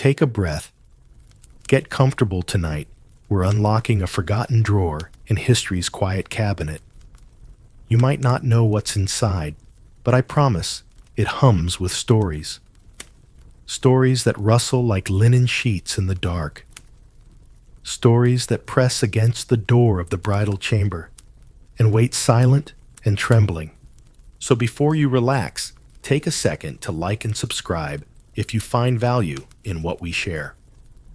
take a breath. Get comfortable tonight. We're unlocking a forgotten drawer in history's quiet cabinet. You might not know what's inside, but I promise it hums with stories. Stories that rustle like linen sheets in the dark. Stories that press against the door of the bridal chamber and wait silent and trembling. So before you relax, take a second to like and subscribe if you find value in what we share.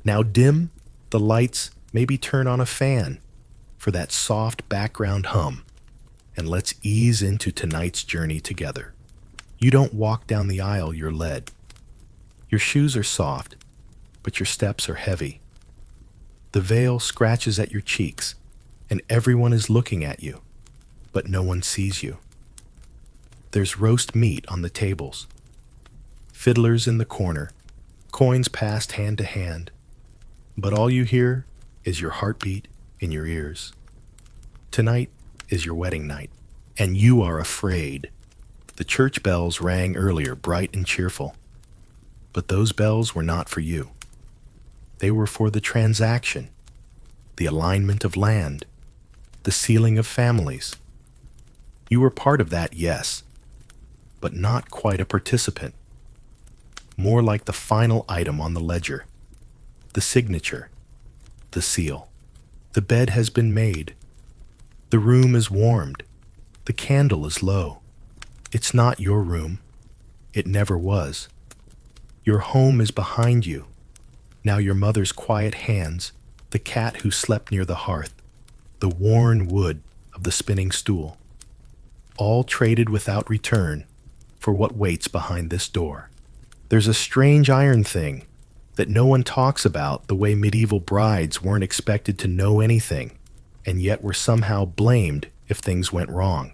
Now dim the lights, maybe turn on a fan for that soft background hum, and let's ease into tonight's journey together. You don't walk down the aisle, you're led. Your shoes are soft, but your steps are heavy. The veil scratches at your cheeks, and everyone is looking at you, but no one sees you. There's roast meat on the tables, fiddlers in the corner, coins passed hand to hand, but all you hear is your heartbeat in your ears. Tonight is your wedding night, and you are afraid. The church bells rang earlier, bright and cheerful, but those bells were not for you. They were for the transaction, the alignment of land, the sealing of families. You were part of that, yes, but not quite a participant. More like the final item on the ledger, the signature, the seal. The bed has been made. The room is warmed. The candle is low. It's not your room. It never was. Your home is behind you. Now your mother's quiet hands, the cat who slept near the hearth, the worn wood of the spinning stool, all traded without return for what waits behind this door. There's a strange iron thing that no one talks about, the way medieval brides weren't expected to know anything, and yet were somehow blamed if things went wrong.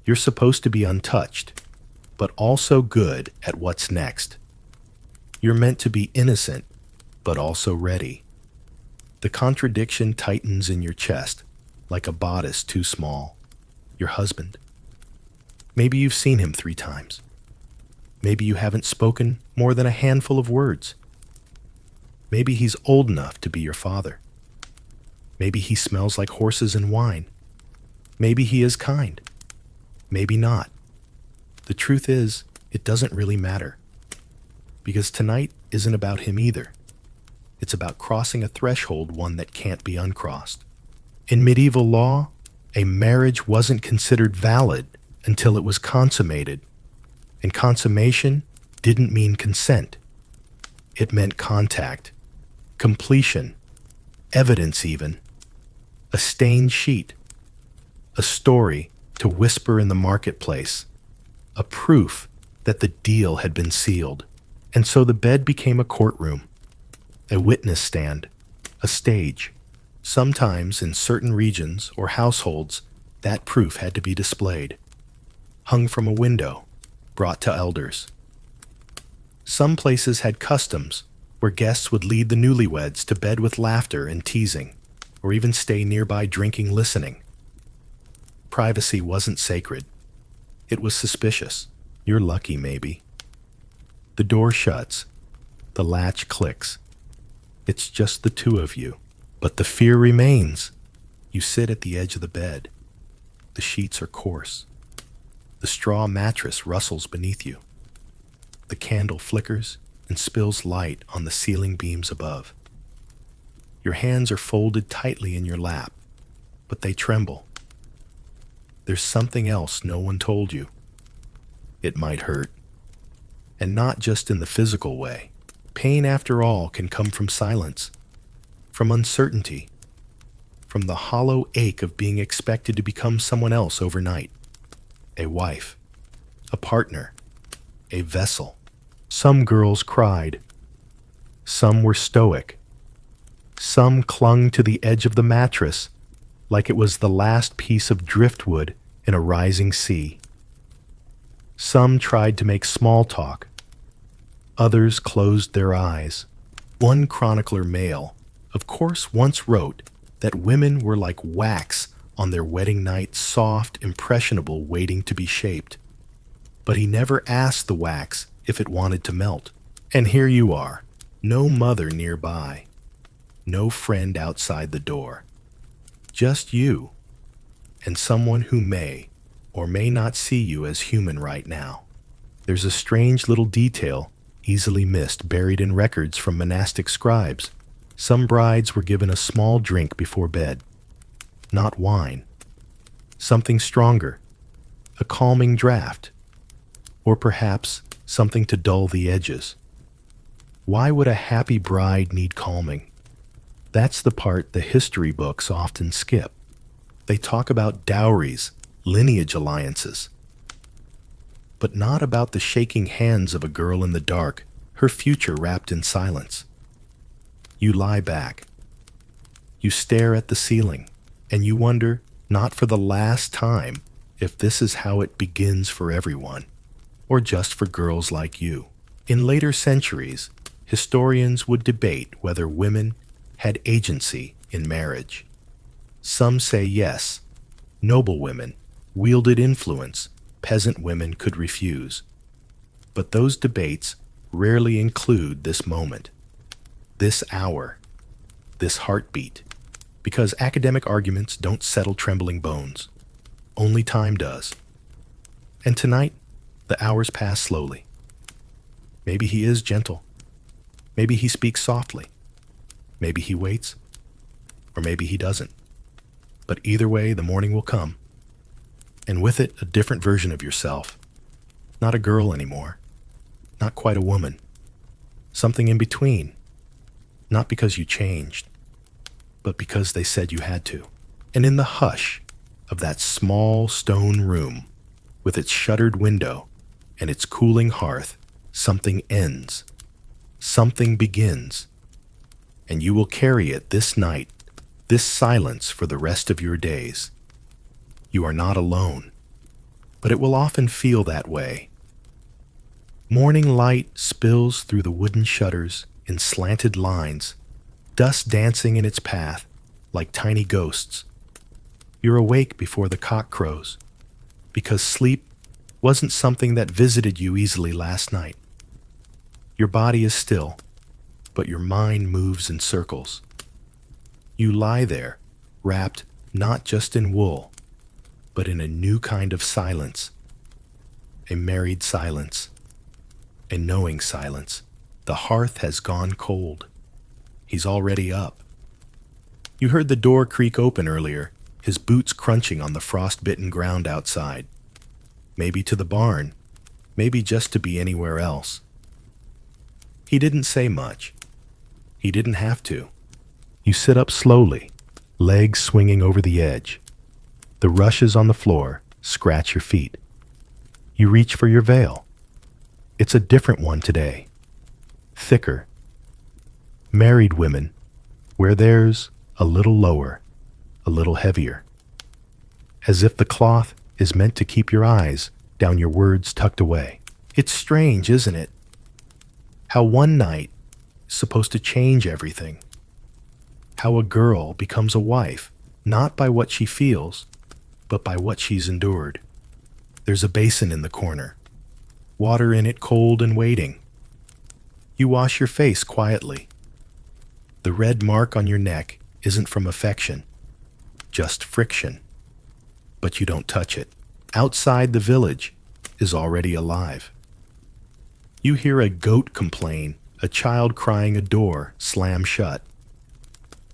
You're supposed to be untouched, but also good at what's next. You're meant to be innocent, but also ready. The contradiction tightens in your chest, like a bodice too small. Your husband. Maybe you've seen him 3 times. Maybe you haven't spoken more than a handful of words. Maybe he's old enough to be your father. Maybe he smells like horses and wine. Maybe he is kind. Maybe not. The truth is, it doesn't really matter. Because tonight isn't about him either. It's about crossing a threshold, one that can't be uncrossed. In medieval law, a marriage wasn't considered valid until it was consummated. And consummation didn't mean consent. It meant contact, completion, evidence even, a stained sheet, a story to whisper in the marketplace, a proof that the deal had been sealed. And so the bed became a courtroom, a witness stand, a stage. Sometimes in certain regions or households, that proof had to be displayed, hung from a window, brought to elders. Some places had customs where guests would lead the newlyweds to bed with laughter and teasing, or even stay nearby drinking, listening. Privacy wasn't sacred. It was suspicious. You're lucky, maybe. The door shuts. The latch clicks. It's just the two of you. But the fear remains. You sit at the edge of the bed. The sheets are coarse. The straw mattress rustles beneath you. The candle flickers and spills light on the ceiling beams above. Your hands are folded tightly in your lap, but they tremble. There's something else no one told you. It might hurt. And not just in the physical way. Pain, after all, can come from silence, from uncertainty, from the hollow ache of being expected to become someone else overnight. A wife, a partner, a vessel. Some girls cried. Some were stoic. Some clung to the edge of the mattress like it was the last piece of driftwood in a rising sea. Some tried to make small talk. Others closed their eyes. One chronicler male, of course, once wrote that women were like wax on their wedding night, soft, impressionable, waiting to be shaped. But he never asked the wax if it wanted to melt. And here you are, No mother nearby, no friend outside the door. Just you and someone who may or may not see you as human right now. There's a strange little detail, easily missed, buried in records from monastic scribes. Some brides were given a small drink before bed. Not wine. Something stronger. A calming draught. Or perhaps something to dull the edges. Why would a happy bride need calming? That's the part the history books often skip. They talk about dowries, lineage alliances, but not about the shaking hands of a girl in the dark, her future wrapped in silence. You lie back. You stare at the ceiling, and you wonder, not for the last time, if this is how it begins for everyone, or just for girls like you. In later centuries, historians would debate whether women had agency in marriage. Some say yes, noble women wielded influence peasant women could refuse. But those debates rarely include this moment, this hour, this heartbeat, because academic arguments don't settle trembling bones. Only time does. And tonight, the hours pass slowly. Maybe he is gentle. Maybe he speaks softly. Maybe he waits. Or maybe he doesn't. But either way, the morning will come. And with it, a different version of yourself. Not a girl anymore. Not quite a woman. Something in between. Not because you changed, but because they said you had to. And in the hush of that small stone room, with its shuttered window and its cooling hearth, something ends. Something begins. And you will carry it this night, this silence for the rest of your days. You are not alone, but it will often feel that way. Morning light spills through the wooden shutters in slanted lines, dust dancing in its path like tiny ghosts. You're awake before the cock crows, because sleep wasn't something that visited you easily last night. Your body is still, but your mind moves in circles. You lie there, wrapped not just in wool, but in a new kind of silence. A married silence. A knowing silence. The hearth has gone cold. He's already up. You heard the door creak open earlier, his boots crunching on the frost-bitten ground outside. Maybe to the barn, maybe just to be anywhere else. He didn't say much. He didn't have to. You sit up slowly, legs swinging over the edge. The rushes on the floor scratch your feet. You reach for your veil. It's a different one today. Thicker. Married women wear theirs a little lower, a little heavier. As if the cloth is meant to keep your eyes down your words tucked away. It's strange, isn't it? How one night is supposed to change everything. How a girl becomes a wife, not by what she feels, but by what she's endured. There's a basin in the corner, water in it cold and waiting. You wash your face quietly. The red mark on your neck isn't from affection, just friction. But you don't touch it. Outside the village is already alive. You hear a goat complain, a child crying, a door slam shut.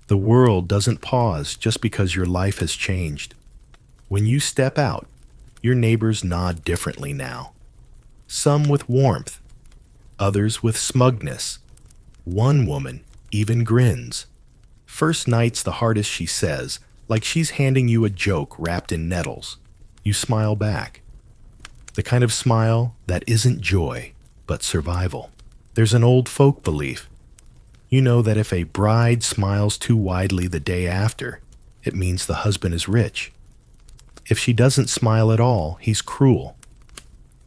The world doesn't pause just because your life has changed. When you step out, your neighbors nod differently now. Some with warmth, others with smugness. One woman even grins. First night's the hardest, she says, like she's handing you a joke wrapped in nettles. You smile back. The kind of smile that isn't joy, but survival. There's an old folk belief. You know that if a bride smiles too widely the day after, it means the husband is rich. If she doesn't smile at all, he's cruel.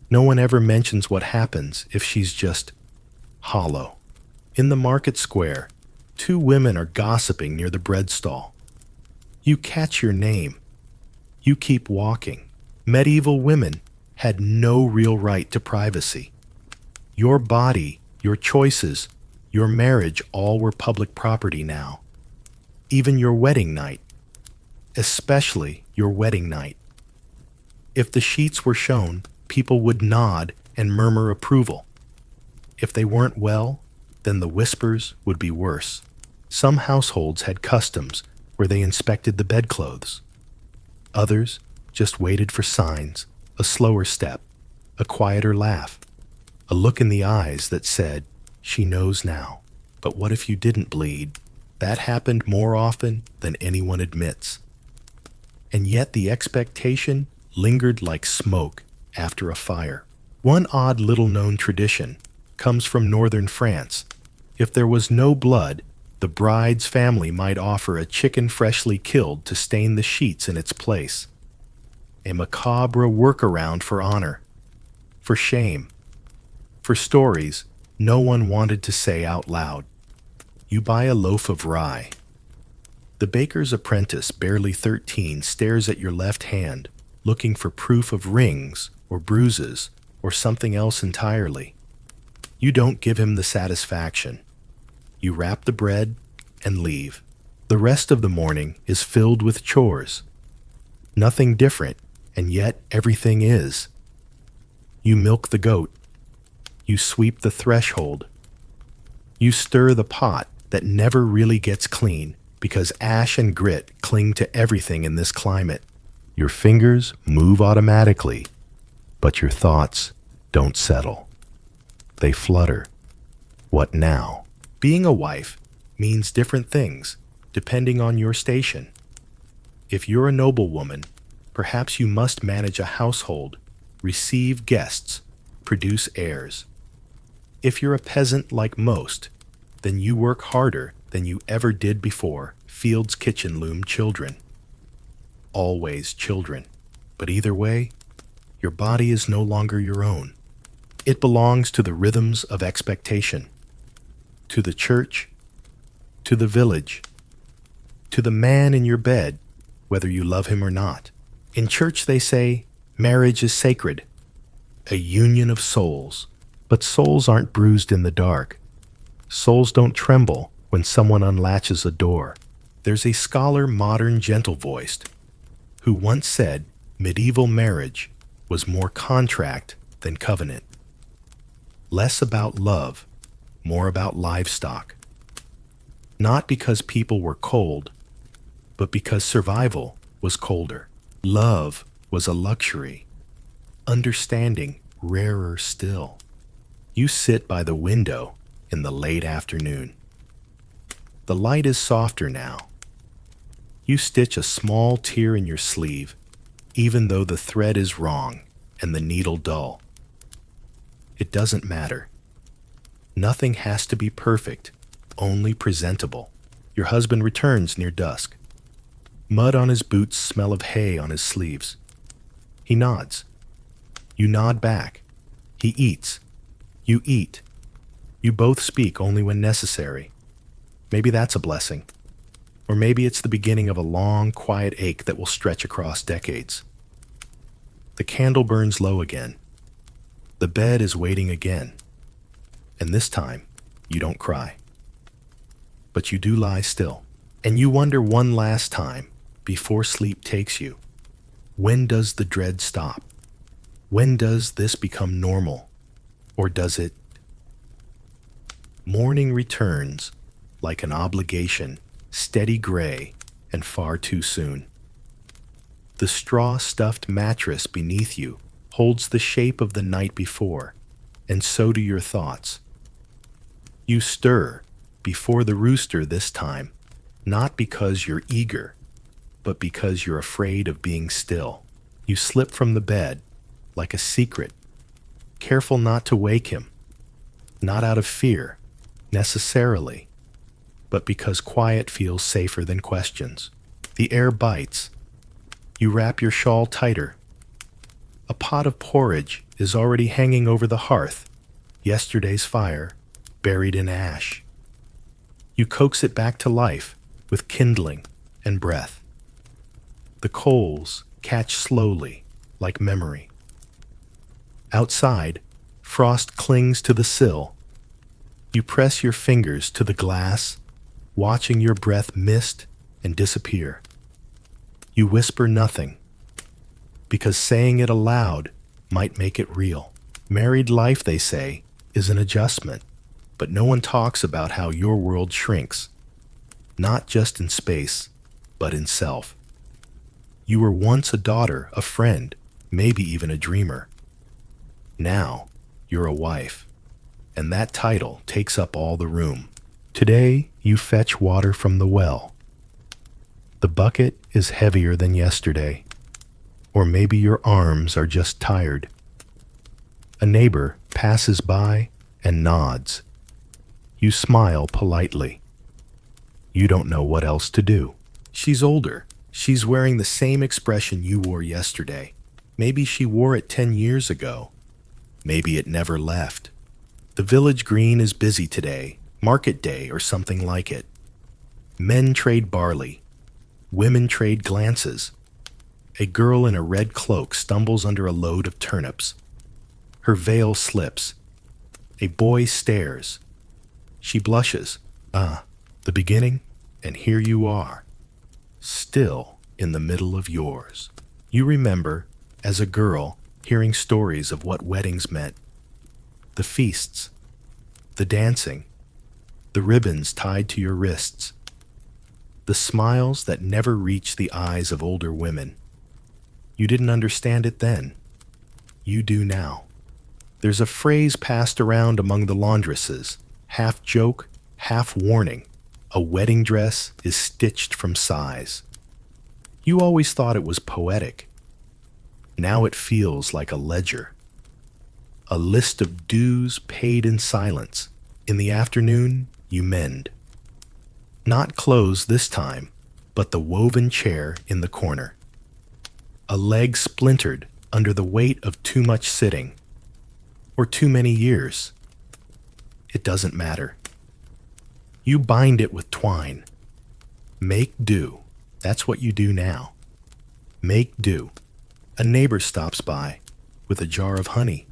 No one ever mentions what happens if she's just hollow. In the market square, two women are gossiping near the bread stall. You catch your name. You keep walking. Medieval women had no real right to privacy. Your body, your choices, Your marriage all were public property now. Even your wedding night. Especially your wedding night. If the sheets were shown, people would nod and murmur approval. If they weren't well, then the whispers would be worse. Some households had customs where they inspected the bedclothes. Others just waited for signs, a slower step, a quieter laugh, a look in the eyes that said, "She knows now." But what if you didn't bleed? That happened more often than anyone admits. And yet the expectation lingered like smoke after a fire. One odd little-known tradition comes from northern France. If there was no blood, the bride's family might offer a chicken freshly killed to stain the sheets in its place. A macabre workaround for honor, for shame, for stories no one wanted to say out loud. You buy a loaf of rye. The baker's apprentice, barely 13, stares at your left hand, looking for proof of rings or bruises or something else entirely. You don't give him the satisfaction. You wrap the bread and leave. The rest of the morning is filled with chores. Nothing different, and yet everything is. You milk the goat. You sweep the threshold. You stir the pot that never really gets clean because ash and grit cling to everything in this climate. Your fingers move automatically, but your thoughts don't settle. They flutter. What now? Being a wife means different things depending on your station. If you're a noblewoman, perhaps you must manage a household, receive guests, produce heirs. If you're a peasant like most, then you work harder than you ever did before, fields, kitchen, loom, children. Always children. But either way, your body is no longer your own. It belongs to the rhythms of expectation, to the church, to the village, to the man in your bed, whether you love him or not. In church they say, marriage is sacred, a union of souls. But souls aren't bruised in the dark. Souls don't tremble when someone unlatches a door. There's a scholar, modern, gentle-voiced, who once said medieval marriage was more contract than covenant. Less about love, more about livestock. Not because people were cold, but because survival was colder. Love was a luxury. Understanding rarer still. You sit by the window in the late afternoon. The light is softer now. You stitch a small tear in your sleeve, even though the thread is wrong and the needle dull. It doesn't matter. Nothing has to be perfect, only presentable. Your husband returns near dusk. Mud on his boots, smell of hay on his sleeves. He nods. You nod back. He eats. You eat. You both speak only when necessary. Maybe that's a blessing. Or maybe it's the beginning of a long, quiet ache that will stretch across decades. The candle burns low again. The bed is waiting again. And this time, you don't cry. But you do lie still. And you wonder one last time, before sleep takes you, when does the dread stop? When does this become normal? Or does it? Morning returns like an obligation, steady gray and far too soon. The straw-stuffed mattress beneath you holds the shape of the night before, and so do your thoughts. You stir before the rooster this time, not because you're eager, but because you're afraid of being still. You slip from the bed like a secret, careful not to wake him, not out of fear, necessarily, but because quiet feels safer than questions. The air bites. You wrap your shawl tighter. A pot of porridge is already hanging over the hearth, yesterday's fire, buried in ash. You coax it back to life with kindling and breath. The coals catch slowly, like memory. Outside, frost clings to the sill. You press your fingers to the glass, watching your breath mist and disappear. You whisper nothing, because saying it aloud might make it real. Married life, they say, is an adjustment, but no one talks about how your world shrinks, not just in space, but in self. You were once a daughter, a friend, maybe even a dreamer. Now, you're a wife, and that title takes up all the room. Today, you fetch water from the well. The bucket is heavier than yesterday, or maybe your arms are just tired. A neighbor passes by and nods. You smile politely. You don't know what else to do. She's older. She's wearing the same expression you wore yesterday. Maybe she wore it 10 years ago. Maybe it never left. The village green is busy today, market day or something like it. Men trade barley. Women trade glances. A girl in a red cloak stumbles under a load of turnips. Her veil slips. A boy stares. She blushes. The beginning, and here you are, still in the middle of yours. You remember, as a girl, hearing stories of what weddings meant. The feasts, the dancing, the ribbons tied to your wrists, the smiles that never reached the eyes of older women. You didn't understand it then. You do now. There's a phrase passed around among the laundresses, half joke, half warning. A wedding dress is stitched from size. You always thought it was poetic. Now it feels like a ledger. A list of dues paid in silence. In the afternoon, you mend. Not clothes this time, but the woven chair in the corner. A leg splintered under the weight of too much sitting. Or too many years. It doesn't matter. You bind it with twine. Make do. That's what you do now. Make do. A neighbor stops by with a jar of honey.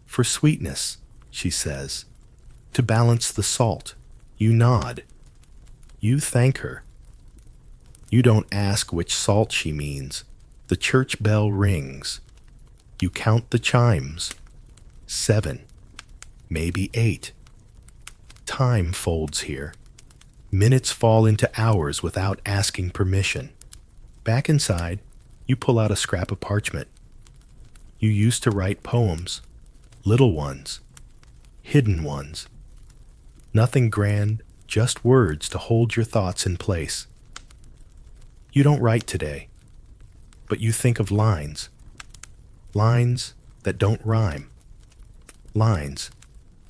For sweetness, she says. To balance the salt. You nod. You thank her. You don't ask which salt she means. The church bell rings. You count the chimes. 7, maybe 8. Time folds here. Minutes fall into hours without asking permission. Back inside, you pull out a scrap of parchment. You used to write poems, little ones, hidden ones. Nothing grand, just words to hold your thoughts in place. You don't write today, but you think of lines. Lines that don't rhyme. Lines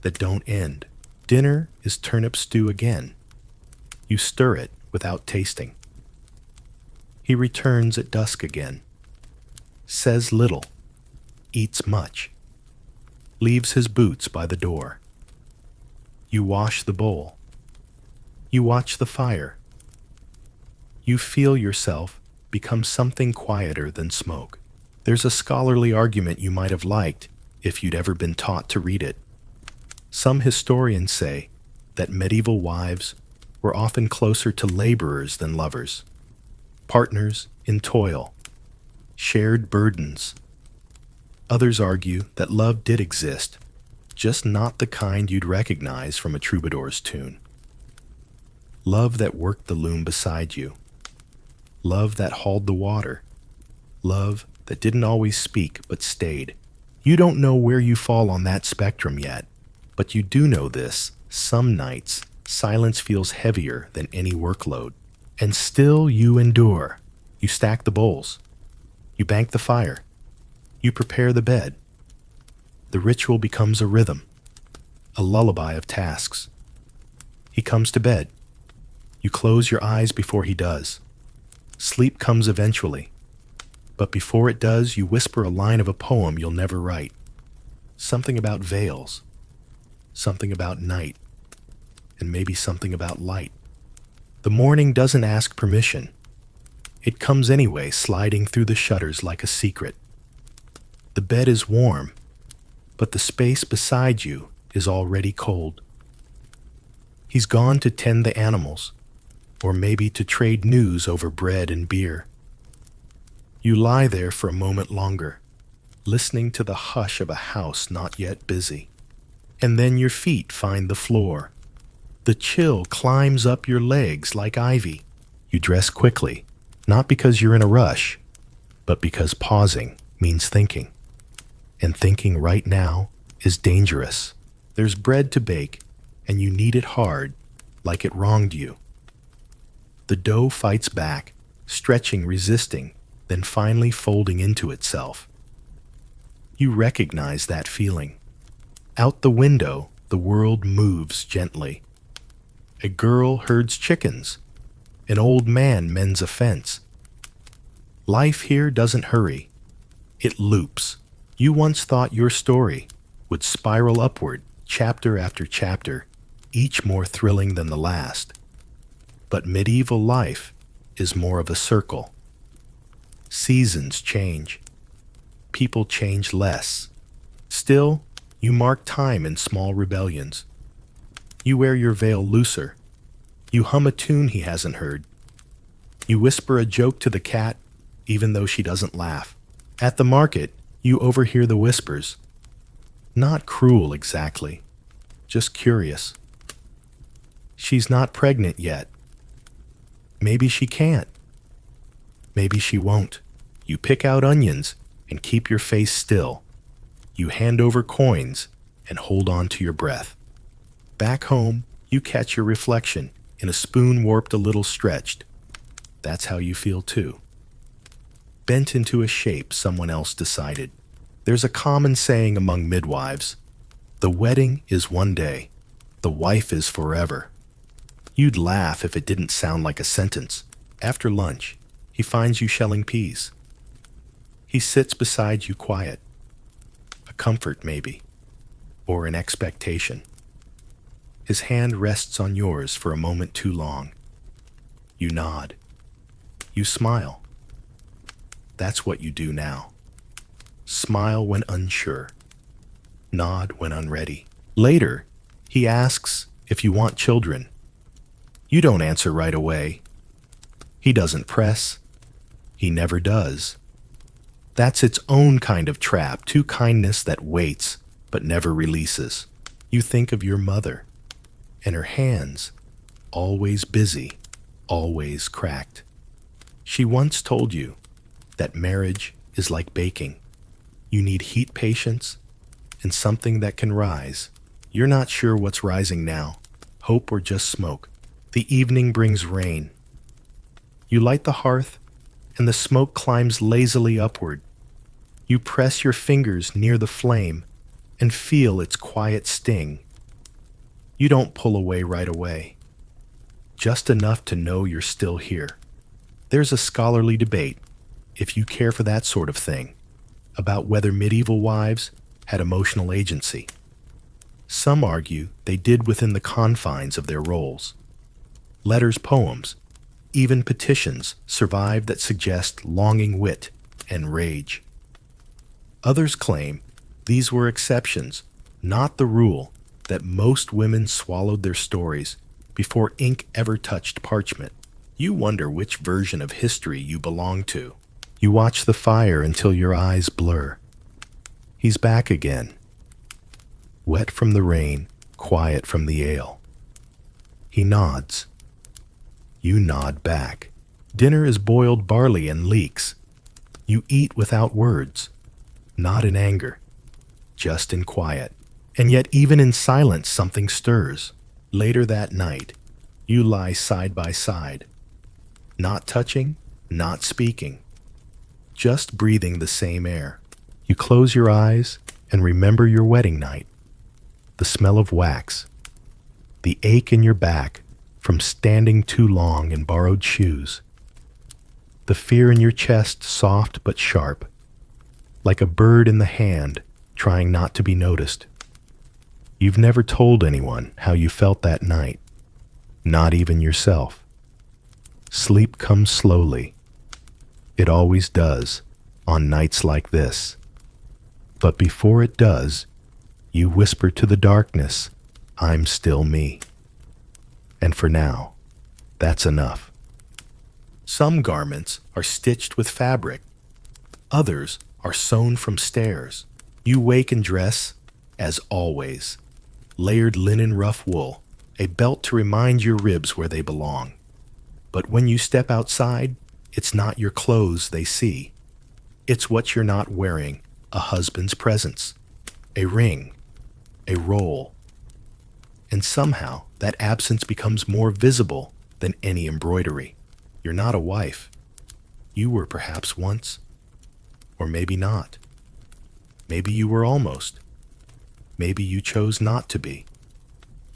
that don't end. Dinner is turnip stew again. You stir it without tasting. He returns at dusk again. Says little. Eats much. Leaves his boots by the door. You wash the bowl. You watch the fire. You feel yourself become something quieter than smoke. There's a scholarly argument you might have liked if you'd ever been taught to read it. Some historians say that medieval wives were often closer to laborers than lovers, partners in toil, shared burdens. Others argue that love did exist, just not the kind you'd recognize from a troubadour's tune. Love that worked the loom beside you. Love that hauled the water. Love that didn't always speak but stayed. You don't know where you fall on that spectrum yet, but you do know this. Some nights, silence feels heavier than any workload. And still you endure. You stack the bowls. You bank the fire. You prepare the bed. The ritual becomes a rhythm, a lullaby of tasks. He comes to bed. You close your eyes before he does. Sleep comes eventually. But before it does, you whisper a line of a poem you'll never write. Something about veils. Something about night. And maybe something about light. The morning doesn't ask permission. It comes anyway, sliding through the shutters like a secret. The bed is warm, but the space beside you is already cold. He's gone to tend the animals, or maybe to trade news over bread and beer. You lie there for a moment longer, listening to the hush of a house not yet busy. And then your feet find the floor. The chill climbs up your legs like ivy. You dress quickly, not because you're in a rush, but because pausing means thinking. And thinking right now is dangerous. There's bread to bake, and you knead it hard, like it wronged you. The dough fights back, stretching, resisting, then finally folding into itself. You recognize that feeling. Out the window, the world moves gently. A girl herds chickens. An old man mends a fence. Life here doesn't hurry. It loops. You once thought your story would spiral upward, chapter after chapter, each more thrilling than the last. But medieval life is more of a circle. Seasons change. People change less. Still, you mark time in small rebellions. You wear your veil looser. You hum a tune he hasn't heard. You whisper a joke to the cat, even though she doesn't laugh. At the market, you overhear the whispers. Not cruel exactly, just curious. She's not pregnant yet. Maybe she can't. Maybe she won't. You pick out onions and keep your face still. You hand over coins and hold on to your breath. Back home, you catch your reflection in a spoon warped a little stretched. That's how you feel too. Bent into a shape someone else decided. There's a common saying among midwives. The wedding is one day. The wife is forever. You'd laugh if it didn't sound like a sentence. After lunch, he finds you shelling peas. He sits beside you quiet. A comfort, maybe, or an expectation. His hand rests on yours for a moment too long. You nod. You smile. That's what you do now. Smile when unsure. Nod when unready. Later, he asks if you want children. You don't answer right away. He doesn't press. He never does. That's its own kind of trap, too kindness that waits but never releases. You think of your mother, and her hands, always busy, always cracked. She once told you that marriage is like baking. You need heat patience and something that can rise. You're not sure what's rising now, hope or just smoke. The evening brings rain. You light the hearth, and the smoke climbs lazily upward. You press your fingers near the flame and feel its quiet sting. You don't pull away right away, just enough to know you're still here. There's a scholarly debate, if you care for that sort of thing, about whether medieval wives had emotional agency. Some argue they did within the confines of their roles. Letters, poems, even petitions survive that suggest longing wit and rage. Others claim these were exceptions, not the rule, that most women swallowed their stories before ink ever touched parchment. You wonder which version of history you belong to. You watch the fire until your eyes blur. He's back again. Wet from the rain, quiet from the ale. He nods. You nod back. Dinner is boiled barley and leeks. You eat without words, not in anger, just in quiet. And yet even in silence something stirs. Later that night, you lie side by side, not touching, not speaking, just breathing the same air. You close your eyes and remember your wedding night, the smell of wax, the ache in your back from standing too long in borrowed shoes, the fear in your chest soft but sharp, like a bird in the hand trying not to be noticed. You've never told anyone how you felt that night, not even yourself. Sleep comes slowly. It always does on nights like this. But before it does, you whisper to the darkness, "I'm still me." And for now, that's enough. Some garments are stitched with fabric. Others are sewn from stairs. You wake and dress, as always. Layered linen rough wool, a belt to remind your ribs where they belong. But when you step outside, it's not your clothes they see. It's what you're not wearing, a husband's presence, a ring, a roll. And somehow that absence becomes more visible than any embroidery. You're not a wife. You were perhaps once, or maybe not. Maybe you were almost. Maybe you chose not to be.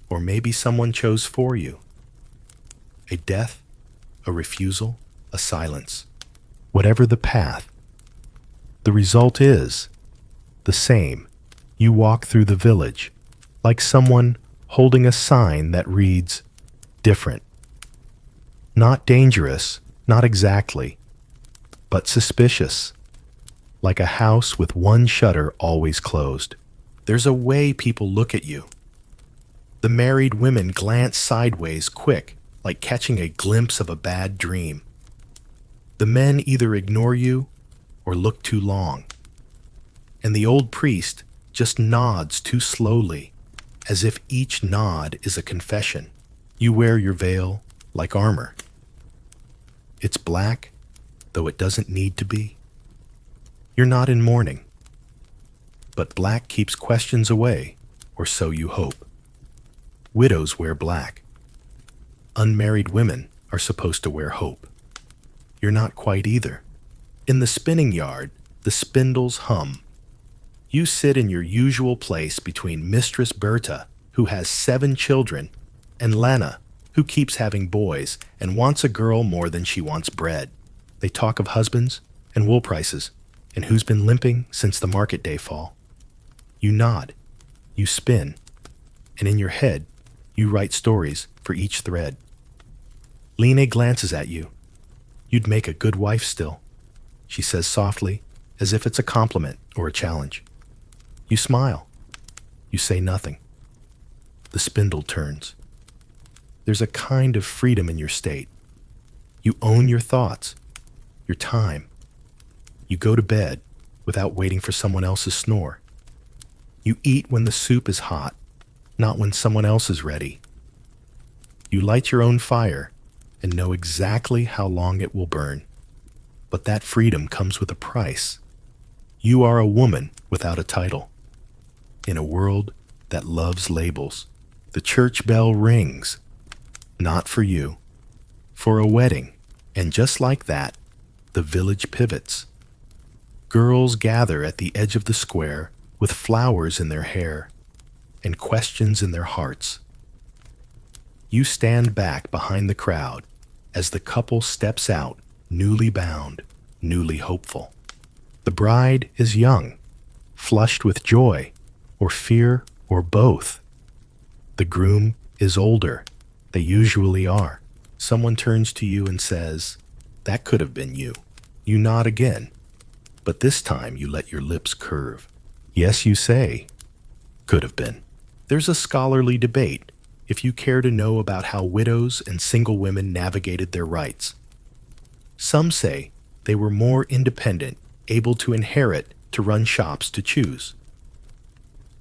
Or maybe someone chose for you. A death, a refusal, a silence. Whatever the path, the result is the same. You walk through the village like someone holding a sign that reads, different. Not dangerous, not exactly, but suspicious. Like a house with one shutter always closed. There's a way people look at you. The married women glance sideways quick, like catching a glimpse of a bad dream. The men either ignore you or look too long. And the old priest just nods too slowly, as if each nod is a confession. You wear your veil like armor. It's black, though it doesn't need to be. You're not in mourning. But black keeps questions away, or so you hope. Widows wear black. Unmarried women are supposed to wear hope. You're not quite either. In the spinning yard, the spindles hum. You sit in your usual place between Mistress Berta, who has 7 children, and Lana, who keeps having boys and wants a girl more than she wants bread. They talk of husbands and wool prices, and who's been limping since the market day fall. You nod, you spin, and in your head, you write stories for each thread. Lene glances at you. You'd make a good wife still, she says softly, as if it's a compliment or a challenge. You smile. You say nothing. The spindle turns. There's a kind of freedom in your state. You own your thoughts, your time. You go to bed without waiting for someone else's snore. You eat when the soup is hot, not when someone else is ready. You light your own fire and know exactly how long it will burn. But that freedom comes with a price. You are a woman without a title. In a world that loves labels, the church bell rings. Not for you, for a wedding. And just like that, the village pivots. Girls gather at the edge of the square with flowers in their hair and questions in their hearts. You stand back behind the crowd as the couple steps out, newly bound, newly hopeful. The bride is young, flushed with joy, or fear, or both. The groom is older. They usually are. Someone turns to you and says, "That could have been you." You nod again, but this time you let your lips curve. Yes, you say, "Could have been." There's a scholarly debate, if you care to know, about how widows and single women navigated their rights. Some say they were more independent, able to inherit, to run shops, to choose.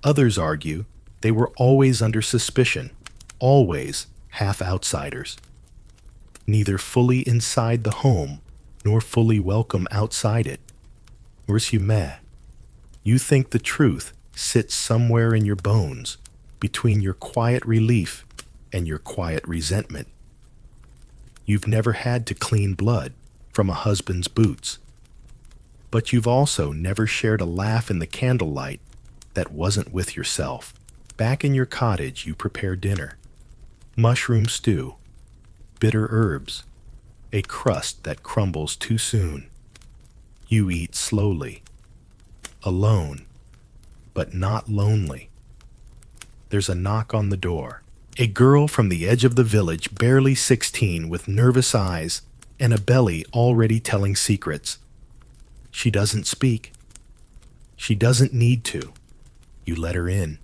Others argue they were always under suspicion, always half outsiders, neither fully inside the home nor fully welcome outside it. Resume. You think the truth sits somewhere in your bones, between your quiet relief and your quiet resentment. You've never had to clean blood from a husband's boots, but you've also never shared a laugh in the candlelight that wasn't with yourself. Back in your cottage, you prepare dinner. Mushroom stew, bitter herbs, a crust that crumbles too soon. You eat slowly, alone, but not lonely. There's a knock on the door. A girl from the edge of the village, barely 16, with nervous eyes and a belly already telling secrets. She doesn't speak. She doesn't need to. You let her in.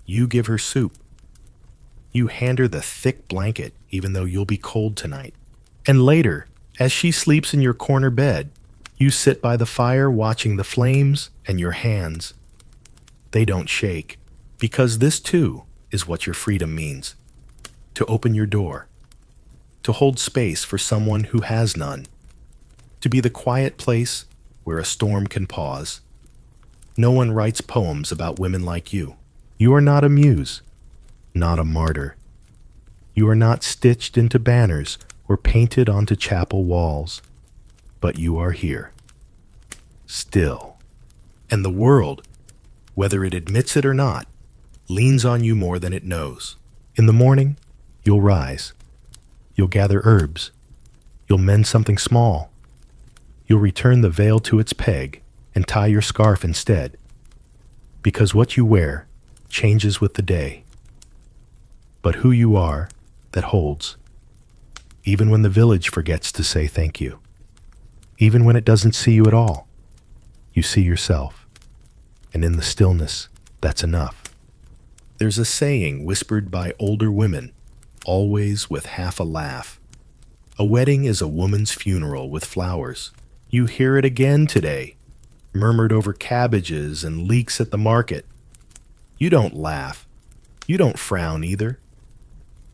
You give her soup. You hand her the thick blanket, even though you'll be cold tonight. And later, as she sleeps in your corner bed, you sit by the fire watching the flames, and your hands, they don't shake, because this too is what your freedom means. To open your door, to hold space for someone who has none, to be the quiet place where a storm can pause. No one writes poems about women like you. You are not a muse, not a martyr. You are not stitched into banners or painted onto chapel walls, but you are here, still. And the world, whether it admits it or not, leans on you more than it knows. In the morning, you'll rise. You'll gather herbs. You'll mend something small. You'll return the veil to its peg and tie your scarf instead, because what you wear changes with the day. But who you are, that holds, even when the village forgets to say thank you, even when it doesn't see you at all. You see yourself, and in the stillness, that's enough. There's a saying whispered by older women, always with half a laugh. A wedding is a woman's funeral with flowers. You hear it again today, murmured over cabbages and leeks at the market. You don't laugh. You don't frown either.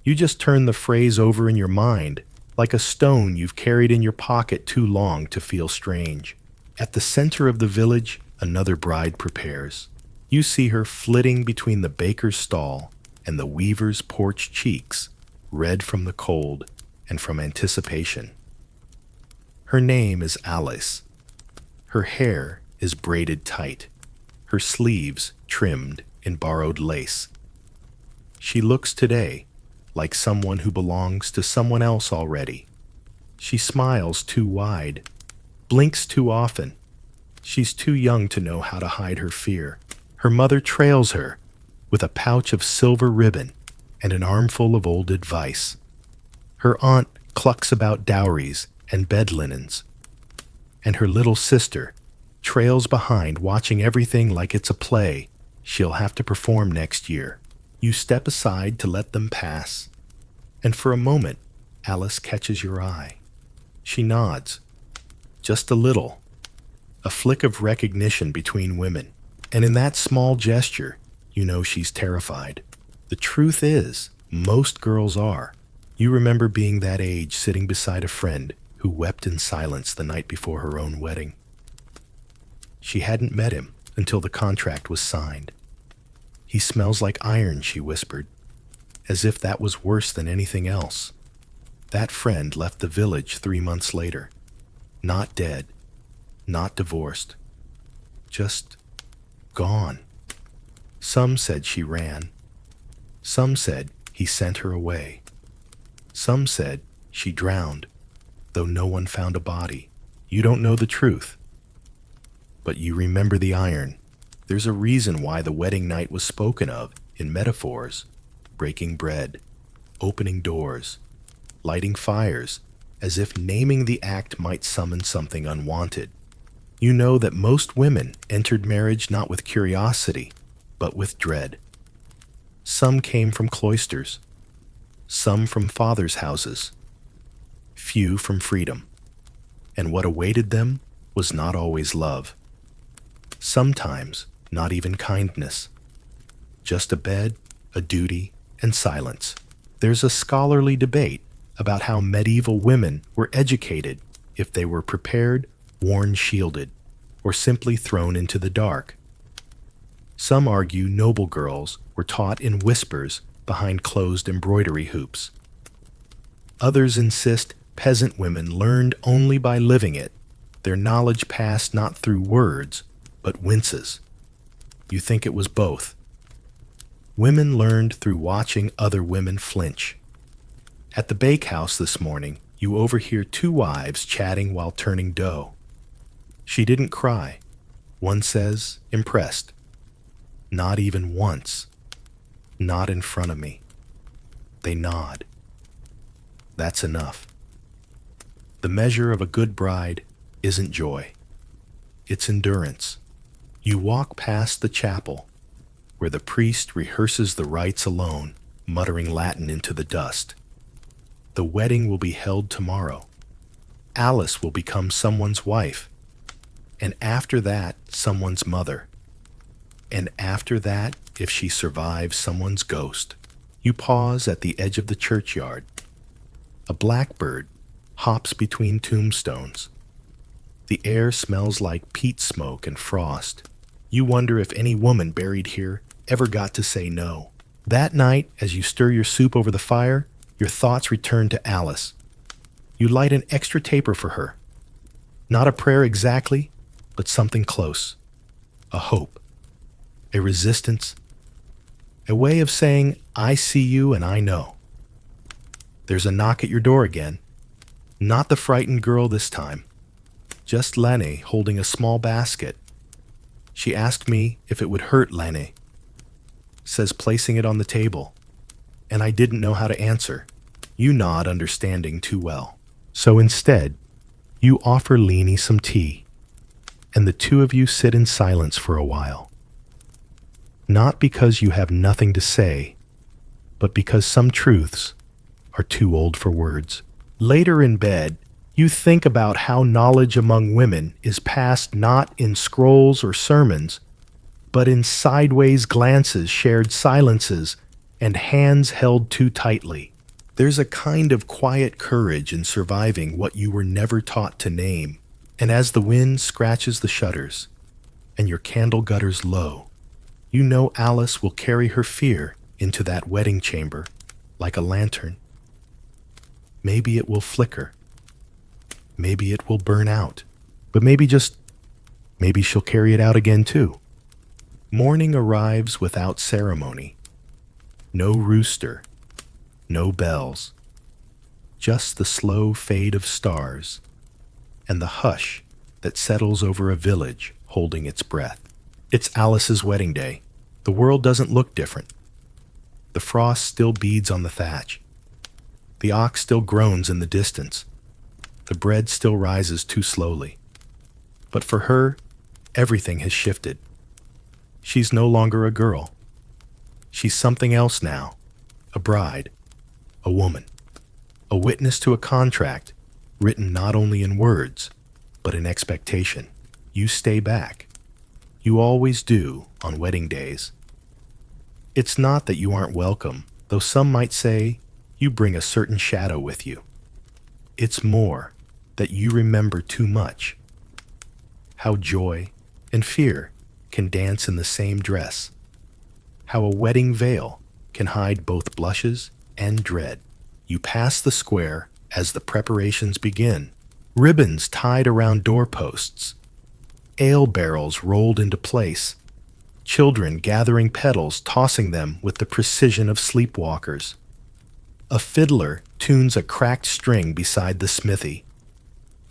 You just turn the phrase over in your mind, like a stone you've carried in your pocket too long to feel strange. At the center of the village, another bride prepares. You see her flitting between the baker's stall and the weaver's porch cheeks, red from the cold and from anticipation. Her name is Alice. Her hair is braided tight, her sleeves trimmed in borrowed lace. She looks today like someone who belongs to someone else already. She smiles too wide, blinks too often. She's too young to know how to hide her fear. Her mother trails her with a pouch of silver ribbon and an armful of old advice. Her aunt clucks about dowries and bed linens, and her little sister trails behind, watching everything like it's a play she'll have to perform next year. You step aside to let them pass, and for a moment, Alice catches your eye. She nods, just a little, a flick of recognition between women, and in that small gesture, you know she's terrified. The truth is, most girls are. You remember being that age, sitting beside a friend who wept in silence the night before her own wedding. She hadn't met him until the contract was signed. "He smells like iron," she whispered, as if that was worse than anything else. That friend left the village 3 months later. Not dead, not divorced, just gone. Some said she ran. Some said he sent her away. Some said she drowned, though no one found a body. You don't know the truth, but you remember the iron. There's a reason why the wedding night was spoken of in metaphors: breaking bread, opening doors, lighting fires, as if naming the act might summon something unwanted. You know that most women entered marriage not with curiosity, but with dread. Some came from cloisters, some from fathers' houses, few from freedom, and what awaited them was not always love. Sometimes not even kindness, just a bed, a duty, and silence. There's a scholarly debate about how medieval women were educated, if they were prepared, worn shielded, or simply thrown into the dark. Some argue noble girls were taught in whispers behind closed embroidery hoops. Others insist peasant women learned only by living it, their knowledge passed not through words, but winces. You think it was both. Women learned through watching other women flinch. At the bakehouse this morning, you overhear 2 wives chatting while turning dough. She didn't cry. One says, impressed. Not even once. Not in front of me. They nod. That's enough. The measure of a good bride isn't joy. It's endurance. You walk past the chapel, where the priest rehearses the rites alone, muttering Latin into the dust. The wedding will be held tomorrow. Alice will become someone's wife. And after that, someone's mother. And after that, if she survives, someone's ghost. You pause at the edge of the churchyard. A blackbird hops between tombstones. The air smells like peat smoke and frost. You wonder if any woman buried here ever got to say no. That night, as you stir your soup over the fire, your thoughts return to Alice. You light an extra taper for her. Not a prayer exactly, but something close. A hope. A resistance. A way of saying, I see you and I know. There's a knock at your door again. Not the frightened girl this time. Just Lene holding a small basket. She asked me if it would hurt Lene. Says placing it on the table. And I didn't know how to answer. You nod, understanding too well. So instead, you offer Lene some tea. And the two of you sit in silence for a while. Not because you have nothing to say, but because some truths are too old for words. Later in bed, you think about how knowledge among women is passed not in scrolls or sermons, but in sideways glances, shared silences, and hands held too tightly. There's a kind of quiet courage in surviving what you were never taught to name. And as the wind scratches the shutters and your candle gutters low, you know Alice will carry her fear into that wedding chamber like a lantern. Maybe it will flicker. Maybe it will burn out. But maybe she'll carry it out again too. Morning arrives without ceremony. No rooster. No bells. Just the slow fade of stars and the hush that settles over a village holding its breath. It's Alice's wedding day. The world doesn't look different. The frost still beads on the thatch. The ox still groans in the distance. The bread still rises too slowly. But for her, everything has shifted. She's no longer a girl. She's something else now. A bride. A woman. A witness to a contract written not only in words, but in expectation. You stay back. You always do on wedding days. It's not that you aren't welcome, though some might say you bring a certain shadow with you. It's more that you remember too much. How joy and fear can dance in the same dress. How a wedding veil can hide both blushes and dread. You pass the square as the preparations begin. Ribbons tied around doorposts. Ale barrels rolled into place. Children gathering petals, tossing them with the precision of sleepwalkers. A fiddler tunes a cracked string beside the smithy.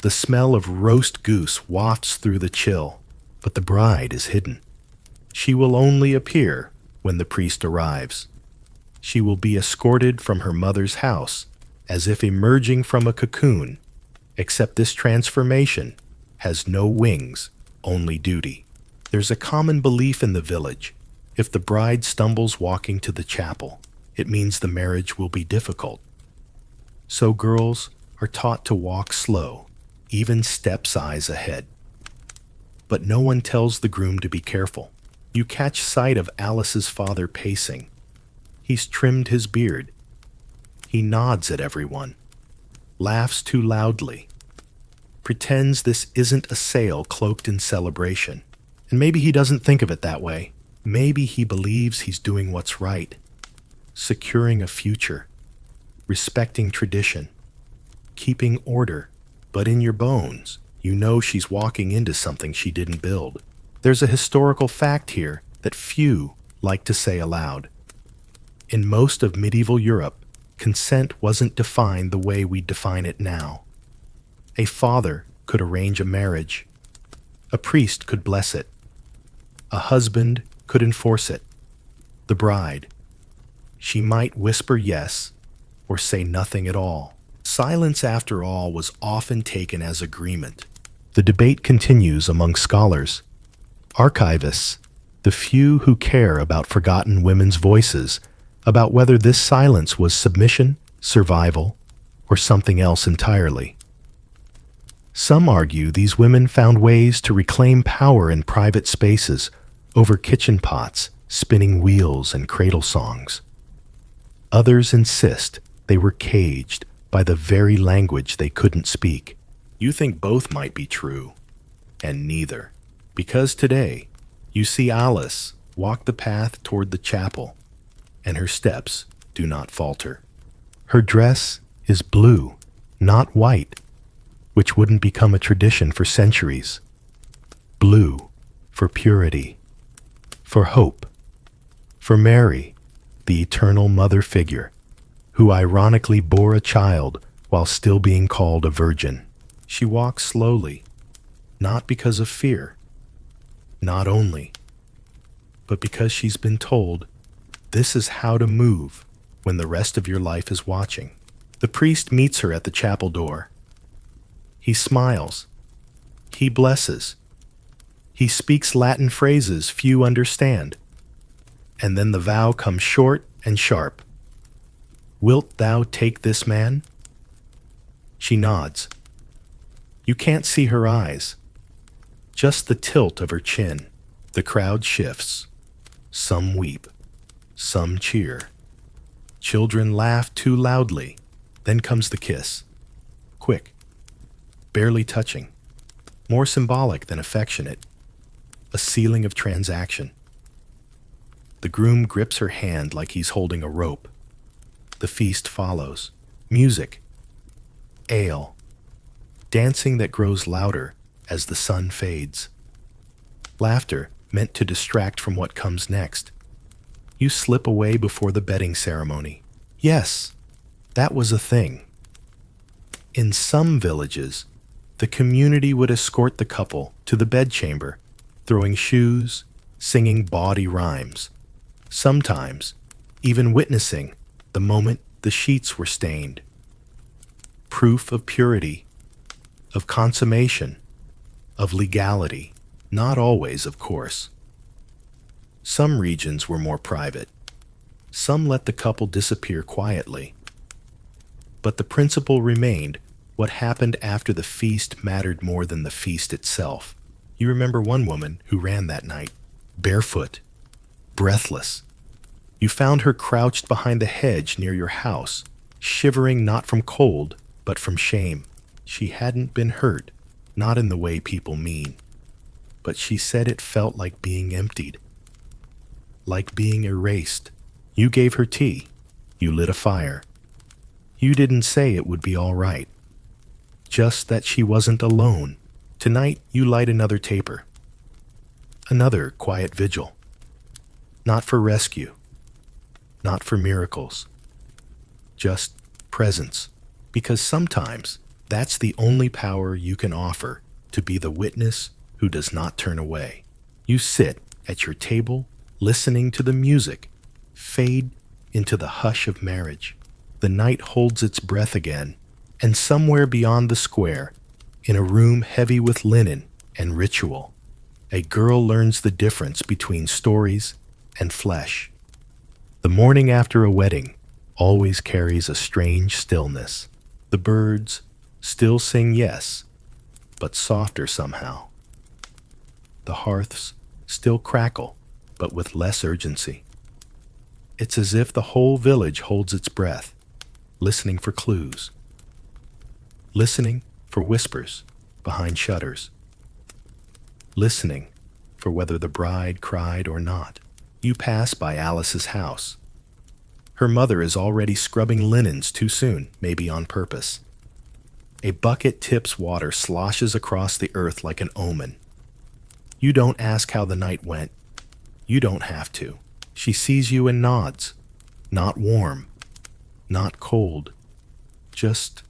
The smell of roast goose wafts through the chill, but the bride is hidden. She will only appear when the priest arrives. She will be escorted from her mother's house, as if emerging from a cocoon, except this transformation has no wings, only duty. There's a common belief in the village. If the bride stumbles walking to the chapel, it means the marriage will be difficult. So girls are taught to walk slow, even step-size ahead. But no one tells the groom to be careful. You catch sight of Alice's father pacing. He's trimmed his beard. He nods at everyone, laughs too loudly, pretends this isn't a sale cloaked in celebration. And maybe he doesn't think of it that way. Maybe he believes he's doing what's right, securing a future, respecting tradition, keeping order. But in your bones, you know she's walking into something she didn't build. There's a historical fact here that few like to say aloud. In most of medieval Europe, consent wasn't defined the way we define it now. A father could arrange a marriage. A priest could bless it. A husband could enforce it. The bride, she might whisper yes or say nothing at all. Silence, after all, was often taken as agreement. The debate continues among scholars, archivists, the few who care about forgotten women's voices, about whether this silence was submission, survival, or something else entirely. Some argue these women found ways to reclaim power in private spaces over kitchen pots, spinning wheels, and cradle songs. Others insist they were caged by the very language they couldn't speak. You think both might be true, and neither, because today you see Alice walk the path toward the chapel, and her steps do not falter. Her dress is blue, not white, which wouldn't become a tradition for centuries. Blue for purity, for hope, for Mary, the eternal mother figure, who ironically bore a child while still being called a virgin. She walks slowly, not because of fear, not only, but because she's been told this is how to move when the rest of your life is watching. The priest meets her at the chapel door. He smiles. He blesses. He speaks Latin phrases few understand. And then the vow comes short and sharp. Wilt thou take this man? She nods. You can't see her eyes, just the tilt of her chin. The crowd shifts. Some weep. Some cheer. Children laugh too loudly. Then comes the kiss. Quick. Barely touching. More symbolic than affectionate. A sealing of transaction. The groom grips her hand like he's holding a rope. The feast follows. Music. Ale. Dancing that grows louder as the sun fades. Laughter meant to distract from what comes next. You slip away before the bedding ceremony. Yes, that was a thing. In some villages, the community would escort the couple to the bedchamber, throwing shoes, singing bawdy rhymes. Sometimes, even witnessing the moment the sheets were stained. Proof of purity, of consummation, of legality. Not always, of course. Some regions were more private. Some let the couple disappear quietly. But the principle remained: what happened after the feast mattered more than the feast itself. You remember one woman who ran that night, barefoot, breathless. You found her crouched behind the hedge near your house, shivering not from cold, but from shame. She hadn't been hurt, not in the way people mean. But she said it felt like being emptied, like being erased. You gave her tea. You lit a fire. You didn't say it would be all right, just that she wasn't alone. Tonight, you light another taper. Another quiet vigil. Not for rescue, not for miracles, just presence. Because sometimes that's the only power you can offer, to be the witness who does not turn away. You sit at your table, listening to the music fade into the hush of marriage. The night holds its breath again, and somewhere beyond the square, in a room heavy with linen and ritual, a girl learns the difference between stories and flesh. The morning after a wedding always carries a strange stillness. The birds still sing yes, but softer somehow. The hearths still crackle, but with less urgency. It's as if the whole village holds its breath, listening for clues, listening for whispers behind shutters, listening for whether the bride cried or not. You pass by Alice's house. Her mother is already scrubbing linens too soon, maybe on purpose. A bucket tips water sloshes across the earth like an omen. You don't ask how the night went. You don't have to. She sees you and nods. Not warm, not cold, just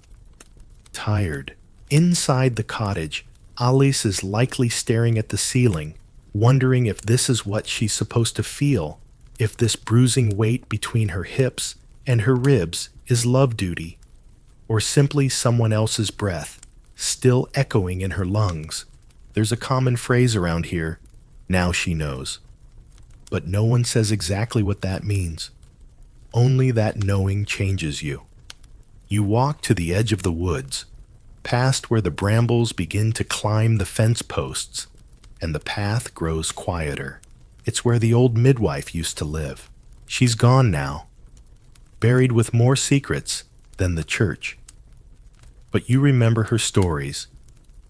tired. Inside the cottage, Alice is likely staring at the ceiling, wondering if this is what she's supposed to feel, if this bruising weight between her hips and her ribs is love duty, or simply someone else's breath, still echoing in her lungs. There's a common phrase around here, now she knows. But no one says exactly what that means. Only that knowing changes you. You walk to the edge of the woods, past where the brambles begin to climb the fence posts, and the path grows quieter. It's where the old midwife used to live. She's gone now, buried with more secrets than the church. But you remember her stories,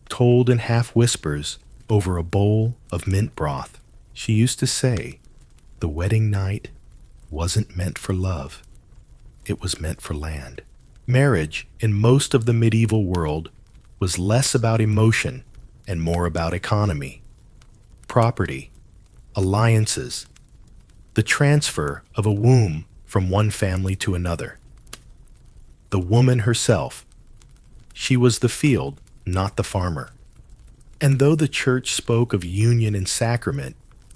told in half whispers over a bowl of mint broth. She used to say, the wedding night wasn't meant for love, it was meant for land. Marriage in most of the medieval world was less about emotion and more about economy, property, alliances, the transfer of a womb from one family to another. The woman herself, she was the field, not the farmer. And though the church spoke of union and sacrament,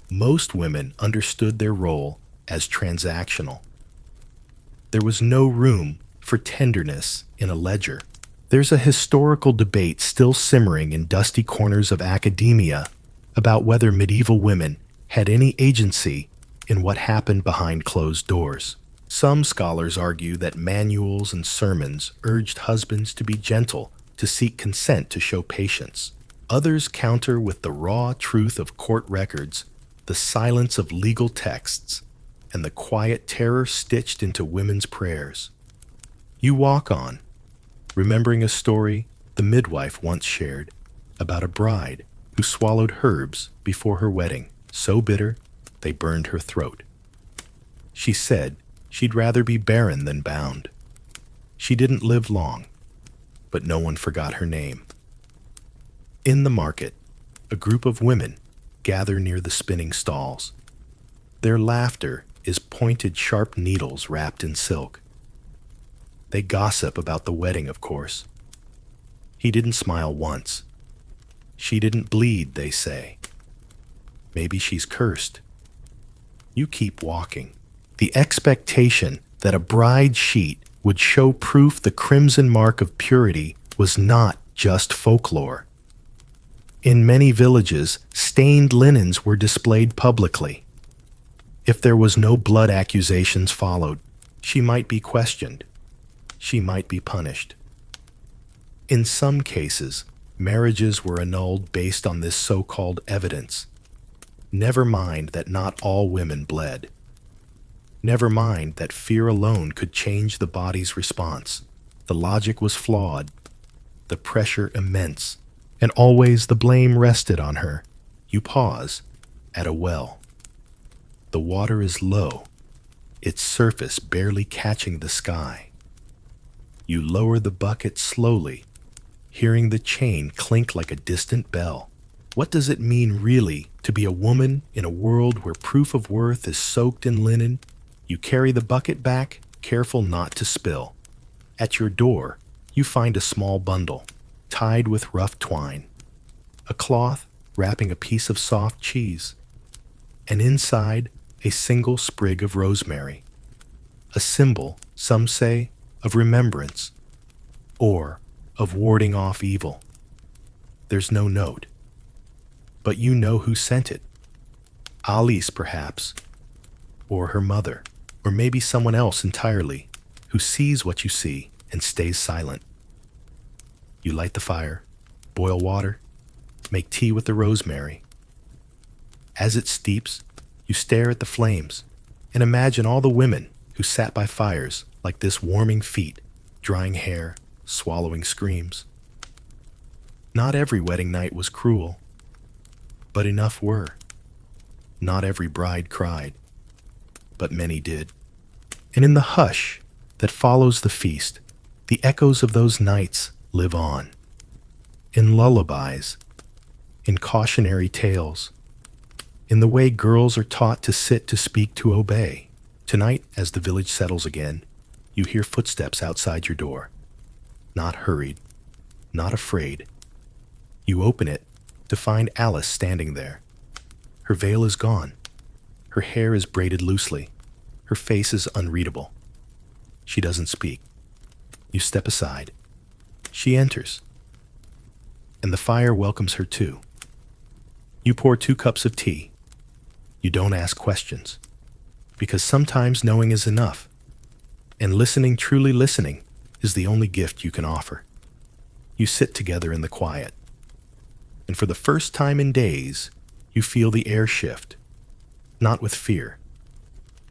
most women understood their role as transactional. There was no room for tenderness in a ledger. There's a historical debate still simmering in dusty corners of academia about whether medieval women had any agency in what happened behind closed doors. Some scholars argue that manuals and sermons urged husbands to be gentle, to seek consent, to show patience. Others counter with the raw truth of court records, the silence of legal texts, and the quiet terror stitched into women's prayers. You walk on, remembering a story the midwife once shared about a bride who swallowed herbs before her wedding, so bitter they burned her throat. She said she'd rather be barren than bound. She didn't live long, but no one forgot her name. In the market, a group of women gather near the spinning stalls. Their laughter is pointed sharp needles wrapped in silk. They gossip about the wedding, of course. He didn't smile once. She didn't bleed, they say. Maybe she's cursed. You keep walking. The expectation that a bride sheet would show proof the crimson mark of purity was not just folklore. In many villages, stained linens were displayed publicly. If there was no blood accusations followed, she might be questioned. She might be punished. In some cases, marriages were annulled based on this so-called evidence. Never mind that not all women bled. Never mind that fear alone could change the body's response. The logic was flawed, the pressure immense, and always the blame rested on her. You pause at a well. The water is low, its surface barely catching the sky. You lower the bucket slowly, hearing the chain clink like a distant bell. What does it mean really to be a woman in a world where proof of worth is soaked in linen? You carry the bucket back, careful not to spill. At your door, you find a small bundle, tied with rough twine, a cloth wrapping a piece of soft cheese, and inside a single sprig of rosemary, a symbol, some say, of remembrance, or of warding off evil. There's no note, but you know who sent it. Alice, perhaps, or her mother, or maybe someone else entirely, who sees what you see and stays silent. You light the fire, boil water, make tea with the rosemary. As it steeps, you stare at the flames and imagine all the women who sat by fires like this, warming feet, drying hair, swallowing screams. Not every wedding night was cruel, but enough were. Not every bride cried, but many did. And in the hush that follows the feast, the echoes of those nights live on. In lullabies, in cautionary tales, in the way girls are taught to sit, to speak, to obey. Tonight, as the village settles again, you hear footsteps outside your door. Not hurried, not afraid. You open it to find Alice standing there. Her veil is gone. Her hair is braided loosely. Her face is unreadable. She doesn't speak. You step aside. She enters, and the fire welcomes her too. You pour 2 cups of tea. You don't ask questions, because sometimes knowing is enough. And listening, truly listening, is the only gift you can offer. You sit together in the quiet, and for the first time in days, you feel the air shift, not with fear,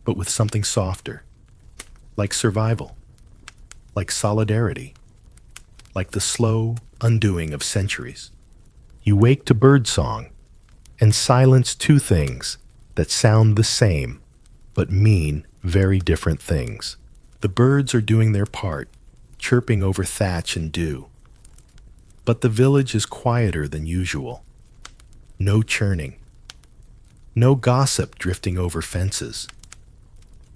but with something softer, like survival, like solidarity, like the slow undoing of centuries. You wake to birdsong and silence, two things that sound the same but mean very different things. The birds are doing their part, chirping over thatch and dew. But the village is quieter than usual. No churning. No gossip drifting over fences.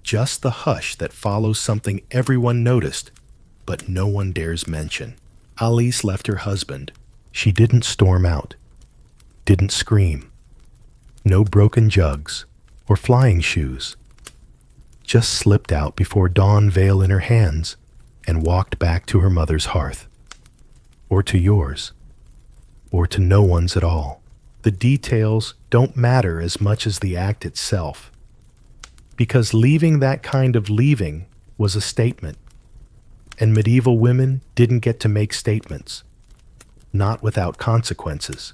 Just the hush that follows something everyone noticed, but no one dares mention. Alice left her husband. She didn't storm out, didn't scream. No broken jugs or flying shoes. Just slipped out before dawn, veil in her hands, and walked back to her mother's hearth. Or to yours. Or to no one's at all. The details don't matter as much as the act itself. Because leaving that kind of leaving was a statement. And medieval women didn't get to make statements. Not without consequences.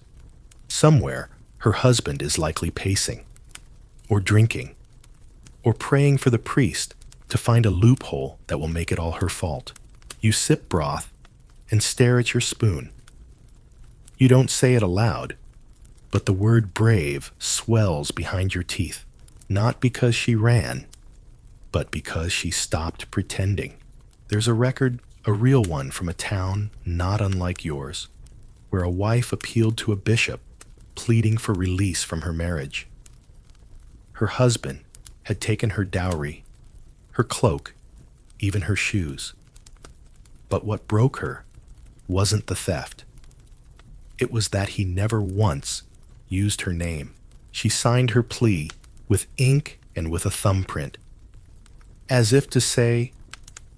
Somewhere, her husband is likely pacing, or drinking, or praying for the priest to find a loophole that will make it all her fault. You sip broth and stare at your spoon. You don't say it aloud, but the word brave swells behind your teeth, not because she ran, but because she stopped pretending. There's a record, a real one, from a town not unlike yours, where a wife appealed to a bishop, pleading for release from her marriage. Her husband had taken her dowry, her cloak, even her shoes. But what broke her wasn't the theft. It was that he never once used her name. She signed her plea with ink and with a thumbprint, as if to say,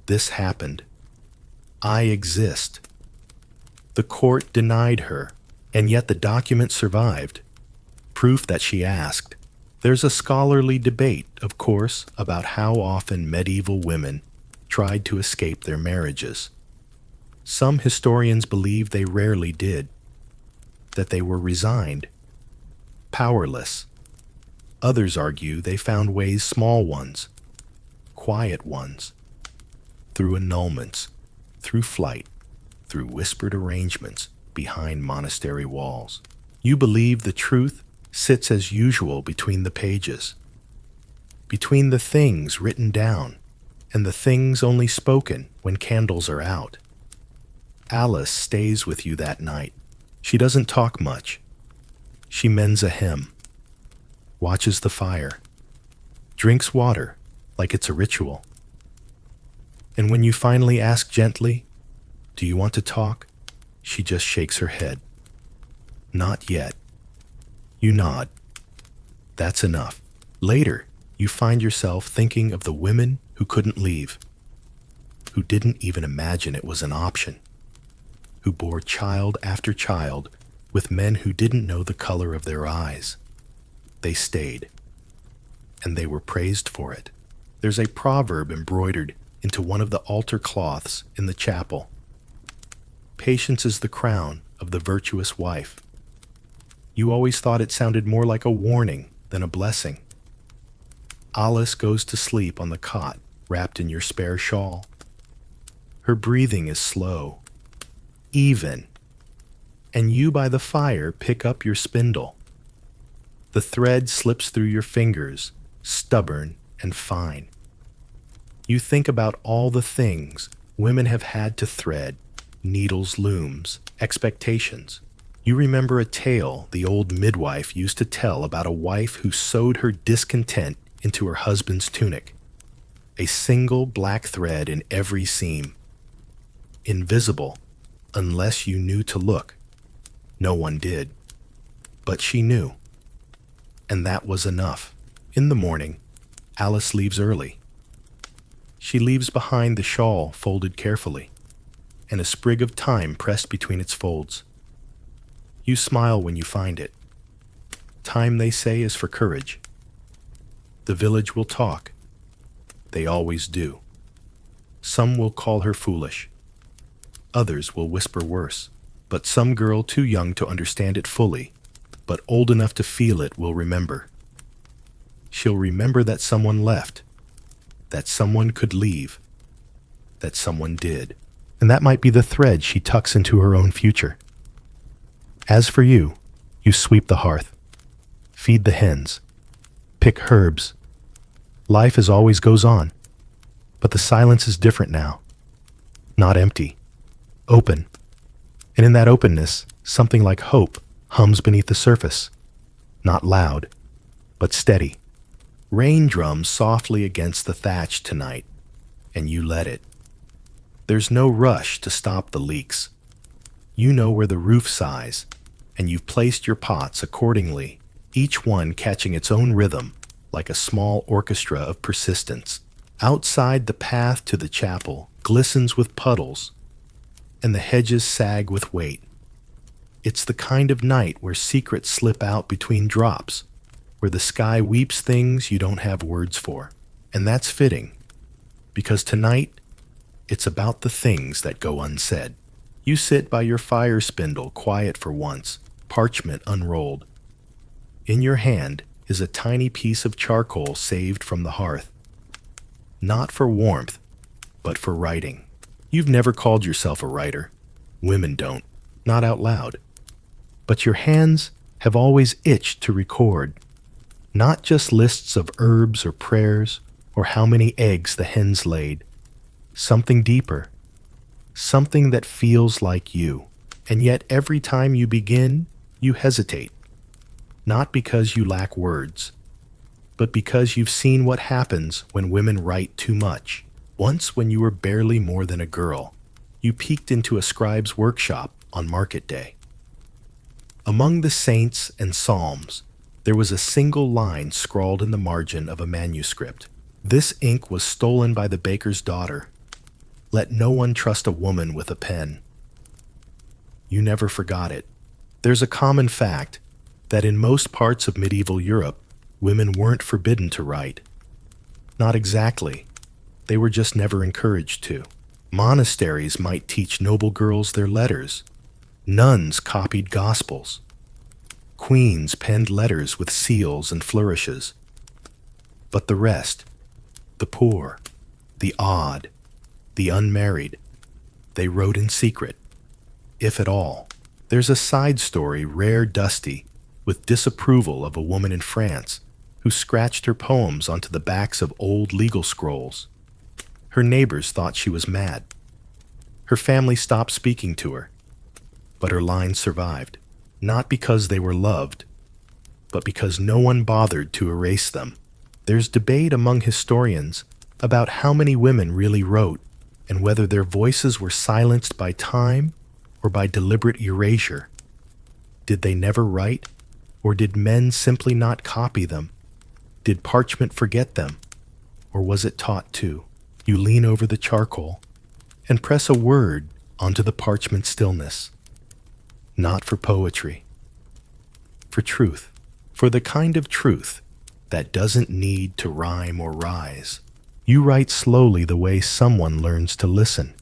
"This happened. I exist." The court denied her, and yet the document survived, proof that she asked. There's a scholarly debate, of course, about how often medieval women tried to escape their marriages. Some historians believe they rarely did, that they were resigned, powerless. Others argue they found ways, small ones, quiet ones, through annulments, through flight, through whispered arrangements behind monastery walls. You believe the truth sits as usual between the pages, between the things written down and the things only spoken when candles are out. Alice stays with you that night. She doesn't talk much. She mends a hymn, watches the fire, drinks water like it's a ritual. And when you finally ask gently, "Do you want to talk?" she just shakes her head. "Not yet." You nod. That's enough. Later, you find yourself thinking of the women who couldn't leave, who didn't even imagine it was an option, who bore child after child with men who didn't know the color of their eyes. They stayed, and they were praised for it. There's a proverb embroidered into one of the altar cloths in the chapel. Patience is the crown of the virtuous wife. You always thought it sounded more like a warning than a blessing. Alice goes to sleep on the cot, wrapped in your spare shawl. Her breathing is slow, even, and you by the fire pick up your spindle. The thread slips through your fingers, stubborn and fine. You think about all the things women have had to thread, needles, looms, expectations. You remember a tale the old midwife used to tell about a wife who sewed her discontent into her husband's tunic. A single black thread in every seam. Invisible, unless you knew to look. No one did. But she knew. And that was enough. In the morning, Alice leaves early. She leaves behind the shawl folded carefully, and a sprig of thyme pressed between its folds. You smile when you find it. Time, they say, is for courage. The village will talk. They always do. Some will call her foolish. Others will whisper worse. But some girl too young to understand it fully, but old enough to feel it, will remember. She'll remember that someone left, that someone could leave, that someone did. And that might be the thread she tucks into her own future. As for you, you sweep the hearth, feed the hens, pick herbs. Life as always goes on, but the silence is different now. Not empty, open. And in that openness, something like hope hums beneath the surface. Not loud, but steady. Rain drums softly against the thatch tonight, and you let it. There's no rush to stop the leaks. You know where the roof sighs, and you've placed your pots accordingly, each one catching its own rhythm like a small orchestra of persistence. Outside, the path to the chapel glistens with puddles, and the hedges sag with weight. It's the kind of night where secrets slip out between drops, where the sky weeps things you don't have words for. And that's fitting, because tonight, it's about the things that go unsaid. You sit by your fire spindle, quiet for once, parchment unrolled. In your hand is a tiny piece of charcoal saved from the hearth. Not for warmth, but for writing. You've never called yourself a writer. Women don't, not out loud. But your hands have always itched to record, not just lists of herbs or prayers or how many eggs the hens laid. Something deeper, something that feels like you. And yet every time you begin, you hesitate. Not because you lack words, but because you've seen what happens when women write too much. Once, when you were barely more than a girl, you peeked into a scribe's workshop on market day. Among the saints and psalms, there was a single line scrawled in the margin of a manuscript. This ink was stolen by the baker's daughter. Let no one trust a woman with a pen. You never forgot it. There's a common fact that in most parts of medieval Europe, women weren't forbidden to write. Not exactly. They were just never encouraged to. Monasteries might teach noble girls their letters. Nuns copied gospels. Queens penned letters with seals and flourishes. But the rest, the poor, the odd, the unmarried, they wrote in secret, if at all. There's a side story, rare dusty, with disapproval of a woman in France who scratched her poems onto the backs of old legal scrolls. Her neighbors thought she was mad. Her family stopped speaking to her, but her lines survived, not because they were loved, but because no one bothered to erase them. There's debate among historians about how many women really wrote and whether their voices were silenced by time or by deliberate erasure. Did they never write, or did men simply not copy them? Did parchment forget them, or was it taught to? You lean over the charcoal and press a word onto the parchment stillness. Not for poetry, for truth, for the kind of truth that doesn't need to rhyme or rise. You write slowly the way someone learns to listen.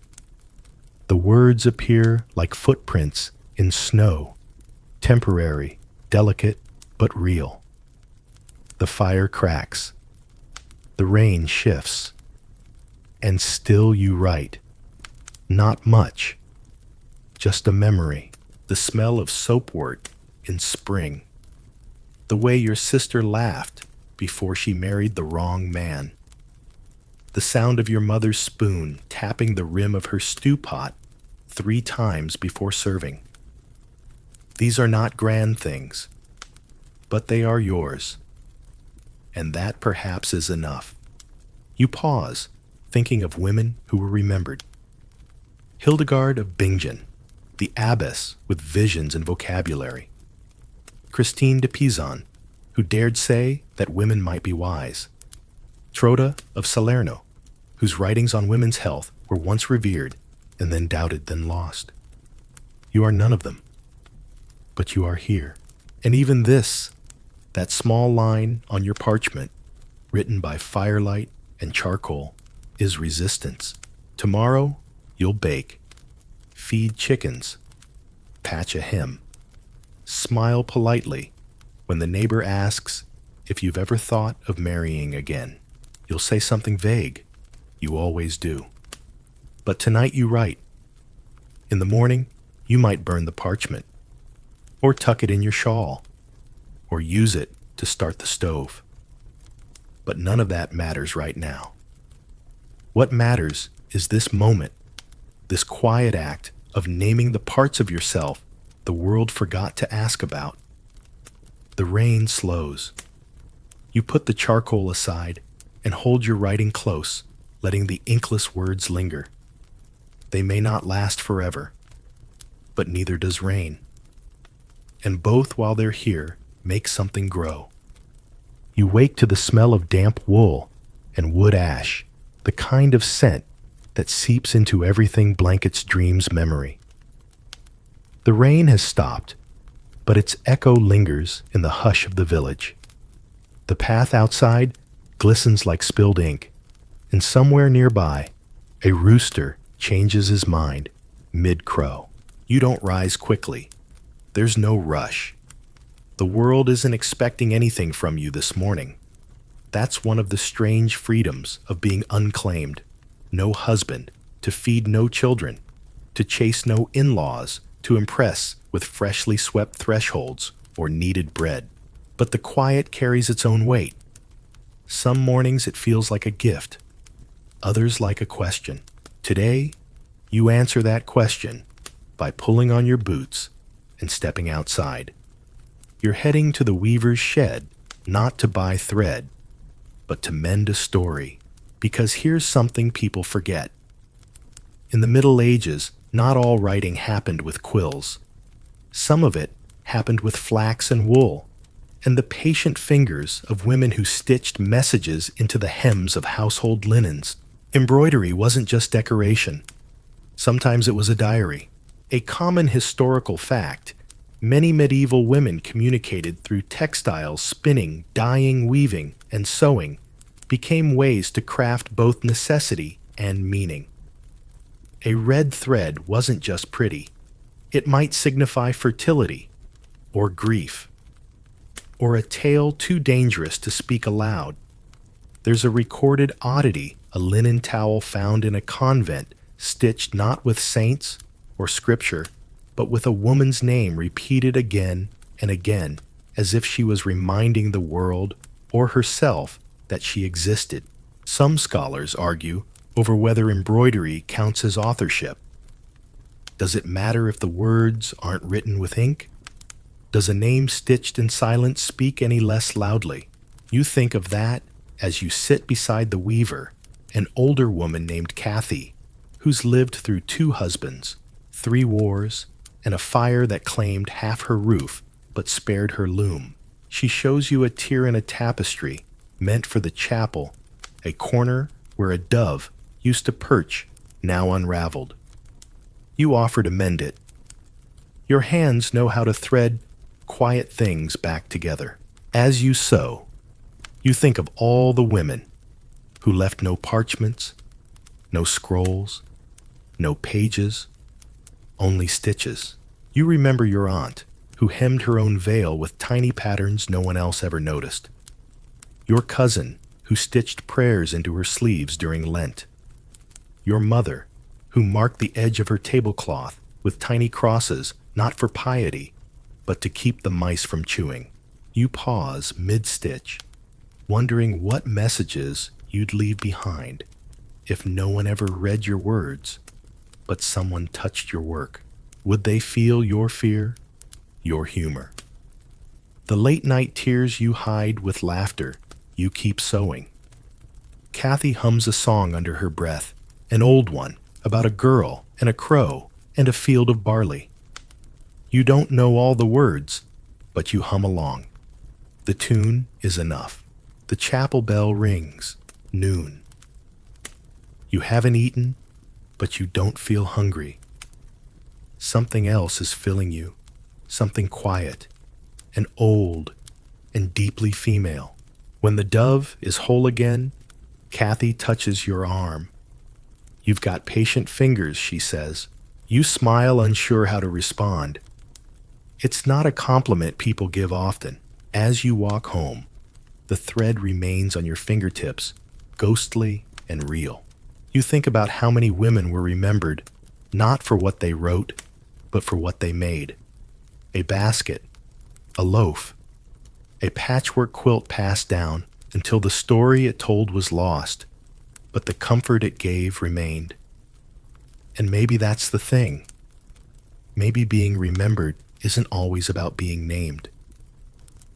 The words appear like footprints in snow, temporary, delicate, but real. The fire cracks. The rain shifts. And still you write. Not much. Just a memory. The smell of soapwort in spring. The way your sister laughed before she married the wrong man. The sound of your mother's spoon tapping the rim of her stew pot 3 times before serving. These are not grand things, but they are yours. And that perhaps is enough. You pause, thinking of women who were remembered. Hildegard of Bingen, the abbess with visions and vocabulary. Christine de Pizan, who dared say that women might be wise. Troda of Salerno, whose writings on women's health were once revered and then doubted, then lost. You are none of them, but you are here. And even this, that small line on your parchment, written by firelight and charcoal, is resistance. Tomorrow, you'll bake, feed chickens, patch a hem, smile politely when the neighbor asks if you've ever thought of marrying again. You'll say something vague. You always do. But tonight you write. In the morning, you might burn the parchment, or tuck it in your shawl, or use it to start the stove. But none of that matters right now. What matters is this moment, this quiet act of naming the parts of yourself the world forgot to ask about. The rain slows. You put the charcoal aside and hold your writing close, letting the inkless words linger. They may not last forever, but neither does rain. And both, while they're here, make something grow. You wake to the smell of damp wool and wood ash, the kind of scent that seeps into everything blankets dreams memory. The rain has stopped, but its echo lingers in the hush of the village. The path outside glistens like spilled ink, and somewhere nearby, a rooster changes his mind mid-crow. You don't rise quickly. There's no rush. The world isn't expecting anything from you this morning. That's one of the strange freedoms of being unclaimed. No husband, to feed no children, to chase no in-laws, to impress with freshly swept thresholds or kneaded bread. But the quiet carries its own weight. Some mornings it feels like a gift, others like a question. Today, you answer that question by pulling on your boots and stepping outside. You're heading to the weaver's shed, not to buy thread, but to mend a story. Because here's something people forget. In the Middle Ages, not all writing happened with quills. Some of it happened with flax and wool, and the patient fingers of women who stitched messages into the hems of household linens. Embroidery wasn't just decoration. Sometimes it was a diary. A common historical fact, many medieval women communicated through textiles, spinning, dyeing, weaving, and sewing became ways to craft both necessity and meaning. A red thread wasn't just pretty. It might signify fertility, or grief, or a tale too dangerous to speak aloud. There's a recorded oddity, a linen towel found in a convent, stitched not with saints or scripture, but with a woman's name repeated again and again, as if she was reminding the world or herself that she existed. Some scholars argue over whether embroidery counts as authorship. Does it matter if the words aren't written with ink? Does a name stitched in silence speak any less loudly? You think of that as you sit beside the weaver, an older woman named Kathy, who's lived through 2 husbands, 3 wars, and a fire that claimed half her roof but spared her loom. She shows you a tear in a tapestry meant for the chapel, a corner where a dove used to perch, now unraveled. You offer to mend it. Your hands know how to thread quiet things back together. As you sew, you think of all the women who left no parchments, no scrolls, no pages, only stitches. You remember your aunt, who hemmed her own veil with tiny patterns no one else ever noticed. Your cousin, who stitched prayers into her sleeves during Lent. Your mother, who marked the edge of her tablecloth with tiny crosses, not for piety, but to keep the mice from chewing. You pause mid-stitch, wondering what messages you'd leave behind if no one ever read your words, but someone touched your work. Would they feel your fear, your humor? The late-night tears you hide with laughter, you keep sewing. Kathy hums a song under her breath, an old one, about a girl and a crow and a field of barley. You don't know all the words, but you hum along. The tune is enough. The chapel bell rings, noon. You haven't eaten, but you don't feel hungry. Something else is filling you, something quiet, and old, and deeply female. When the dove is whole again, Kathy touches your arm. You've got patient fingers, she says. You smile, unsure how to respond. It's not a compliment people give often. As you walk home, the thread remains on your fingertips, ghostly and real. You think about how many women were remembered, not for what they wrote, but for what they made. A basket, a loaf, a patchwork quilt passed down until the story it told was lost, but the comfort it gave remained. And maybe that's the thing. Maybe being remembered isn't always about being named.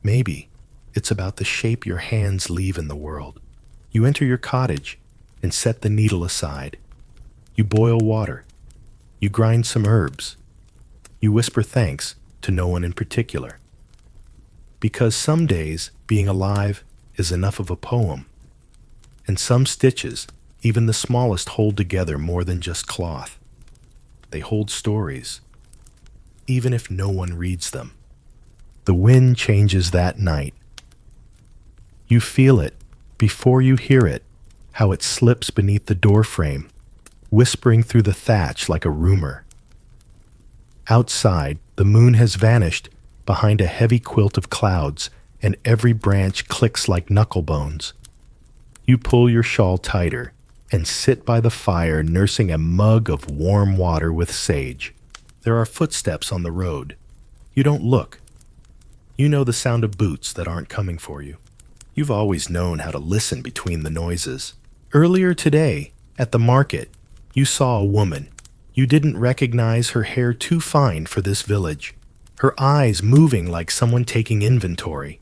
Maybe it's about the shape your hands leave in the world. You enter your cottage and set the needle aside. You boil water. You grind some herbs. You whisper thanks to no one in particular. Because some days being alive is enough of a poem. And some stitches, even the smallest, hold together more than just cloth. They hold stories, even if no one reads them. The wind changes that night. You feel it before you hear it, how it slips beneath the doorframe, whispering through the thatch like a rumor. Outside, the moon has vanished behind a heavy quilt of clouds, and every branch clicks like knuckle bones. You pull your shawl tighter and sit by the fire, nursing a mug of warm water with sage. There are footsteps on the road. You don't look. You know the sound of boots that aren't coming for you. You've always known how to listen between the noises. Earlier today, at the market, you saw a woman. You didn't recognize her hair too fine for this village, her eyes moving like someone taking inventory.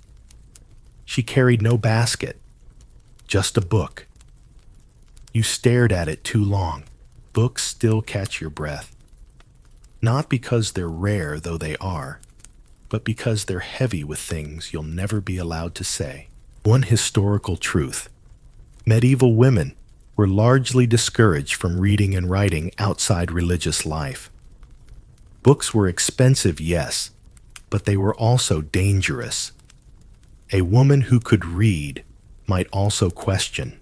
She carried no basket, just a book. You stared at it too long. Books still catch your breath. Not because they're rare, though they are, but because they're heavy with things you'll never be allowed to say. One historical truth: medieval women were largely discouraged from reading and writing outside religious life. Books were expensive, yes, but they were also dangerous. A woman who could read might also question.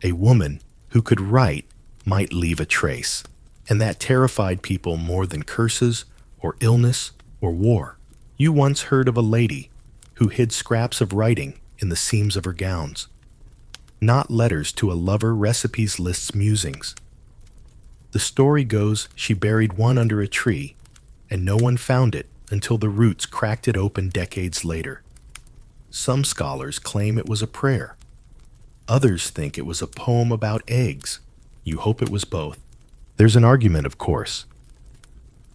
A woman who could write might leave a trace, and that terrified people more than curses or illness or war. You once heard of a lady who hid scraps of writing in the seams of her gowns. Not letters to a lover, recipes, lists, musings. The story goes she buried one under a tree, and no one found it until the roots cracked it open decades later. Some scholars claim it was a prayer. Others think it was a poem about eggs. You hope it was both. There's an argument, of course.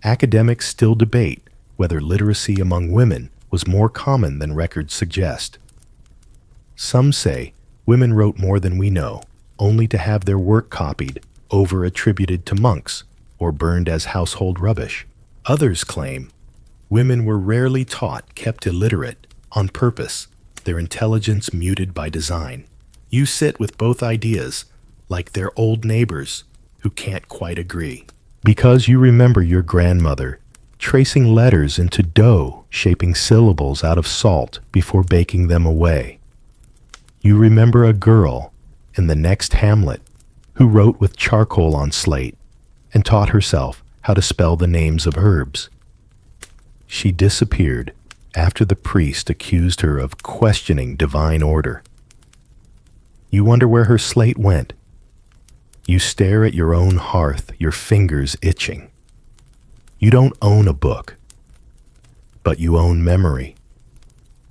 Academics still debate whether literacy among women was more common than records suggest. Some say women wrote more than we know, only to have their work copied, over attributed to monks, or burned as household rubbish. Others claim women were rarely taught, kept illiterate, on purpose, their intelligence muted by design. You sit with both ideas, like they're old neighbors who can't quite agree. Because you remember your grandmother tracing letters into dough, shaping syllables out of salt before baking them away. You remember a girl in the next hamlet who wrote with charcoal on slate and taught herself how to spell the names of herbs. She disappeared after the priest accused her of questioning divine order. You wonder where her slate went. You stare at your own hearth, your fingers itching. You don't own a book, but you own memory.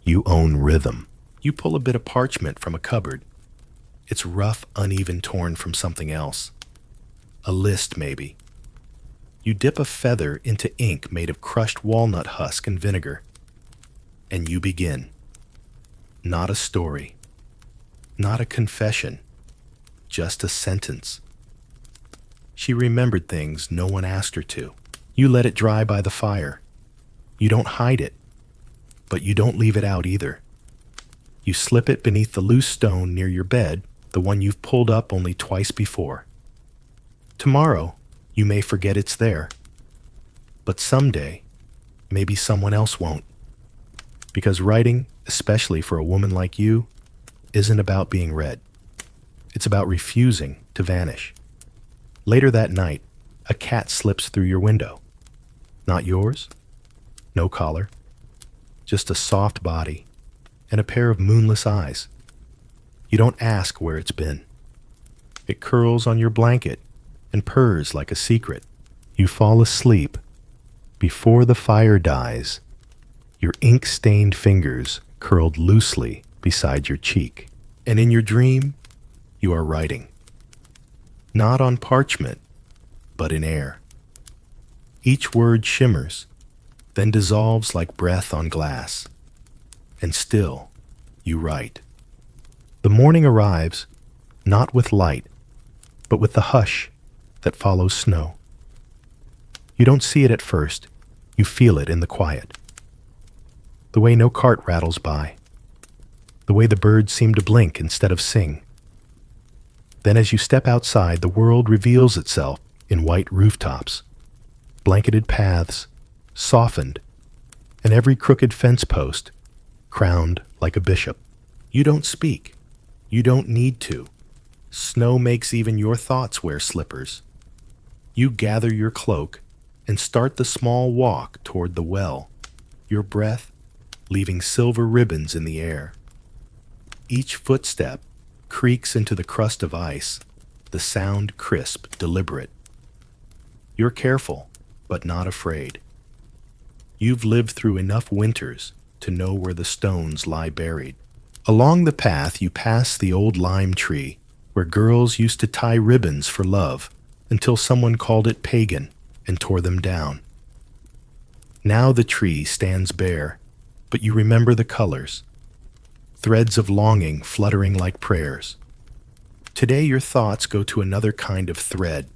You own rhythm. You pull a bit of parchment from a cupboard. It's rough, uneven, torn from something else. A list, maybe. You dip a feather into ink made of crushed walnut husk and vinegar. And you begin. Not a story. Not a confession. Just a sentence. She remembered things no one asked her to. You let it dry by the fire. You don't hide it, but you don't leave it out either. You slip it beneath the loose stone near your bed, the one you've pulled up only twice before. Tomorrow, you may forget it's there. But someday, maybe someone else won't. Because writing, especially for a woman like you, isn't about being read. It's about refusing to vanish. Later that night, a cat slips through your window. Not yours, no collar, just a soft body and a pair of moonless eyes. You don't ask where it's been. It curls on your blanket and purrs like a secret. You fall asleep. Before the fire dies, your ink-stained fingers curled loosely beside your cheek. And in your dream, you are writing. Not on parchment, but in air. Each word shimmers, then dissolves like breath on glass. And still, you write. The morning arrives, not with light, but with the hush that follows snow. You don't see it at first, you feel it in the quiet. The way no cart rattles by. The way the birds seem to blink instead of sing. Then as you step outside, the world reveals itself in white rooftops, blanketed paths, softened, and every crooked fence post crowned like a bishop. You don't speak. You don't need to. Snow makes even your thoughts wear slippers. You gather your cloak and start the small walk toward the well, your breath leaving silver ribbons in the air. Each footstep creaks into the crust of ice, the sound crisp, deliberate. You're careful, but not afraid. You've lived through enough winters to know where the stones lie buried. Along the path you pass the old lime tree where girls used to tie ribbons for love until someone called it pagan and tore them down. Now the tree stands bare, but you remember the colors, threads of longing fluttering like prayers. Today your thoughts go to another kind of thread,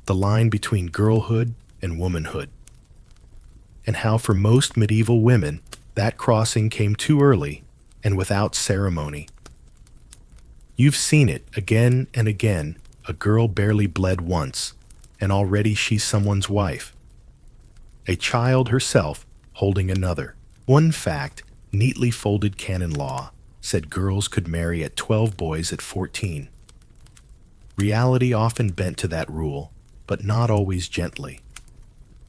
the line between girlhood and womanhood. And how for most medieval women, that crossing came too early and without ceremony. You've seen it again and again. A girl barely bled once, and already she's someone's wife. A child herself holding another. One fact, neatly folded canon law, said girls could marry at 12, boys at 14. Reality often bent to that rule, but not always gently.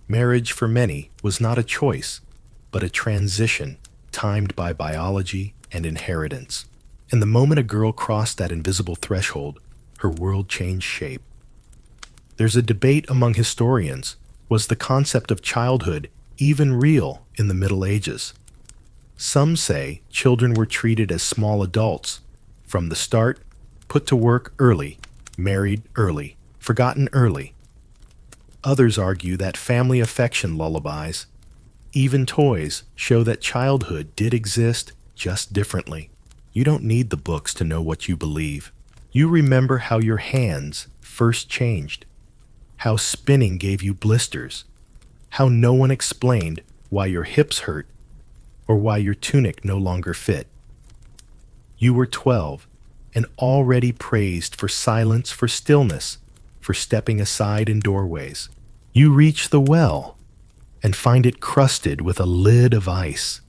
Marriage for many was not a choice, but a transition timed by biology and inheritance. And the moment a girl crossed that invisible threshold, her world changed shape. There's a debate among historians. Was the concept of childhood even real in the Middle Ages? Some say children were treated as small adults, from the start, put to work early, married early, forgotten early. Others argue that family affection lullabies, even toys, show that childhood did exist just differently. You don't need the books to know what you believe. You remember how your hands first changed, how spinning gave you blisters, how no one explained why your hips hurt or why your tunic no longer fit. You were 12 and already praised for silence, for stillness, for stepping aside in doorways. You reach the well and find it crusted with a lid of ice.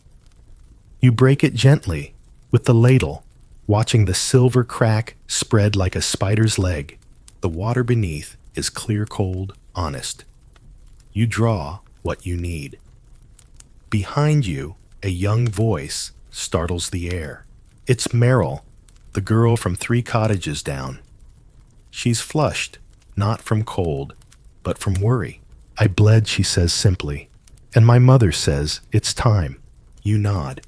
You break it gently with the ladle, watching the silver crack spread like a spider's leg. The water beneath is clear, cold, honest. You draw what you need. Behind you, a young voice startles the air. It's Meryl, the girl from 3 cottages down. She's flushed, not from cold, but from worry. I bled, she says simply, and my mother says it's time. You nod.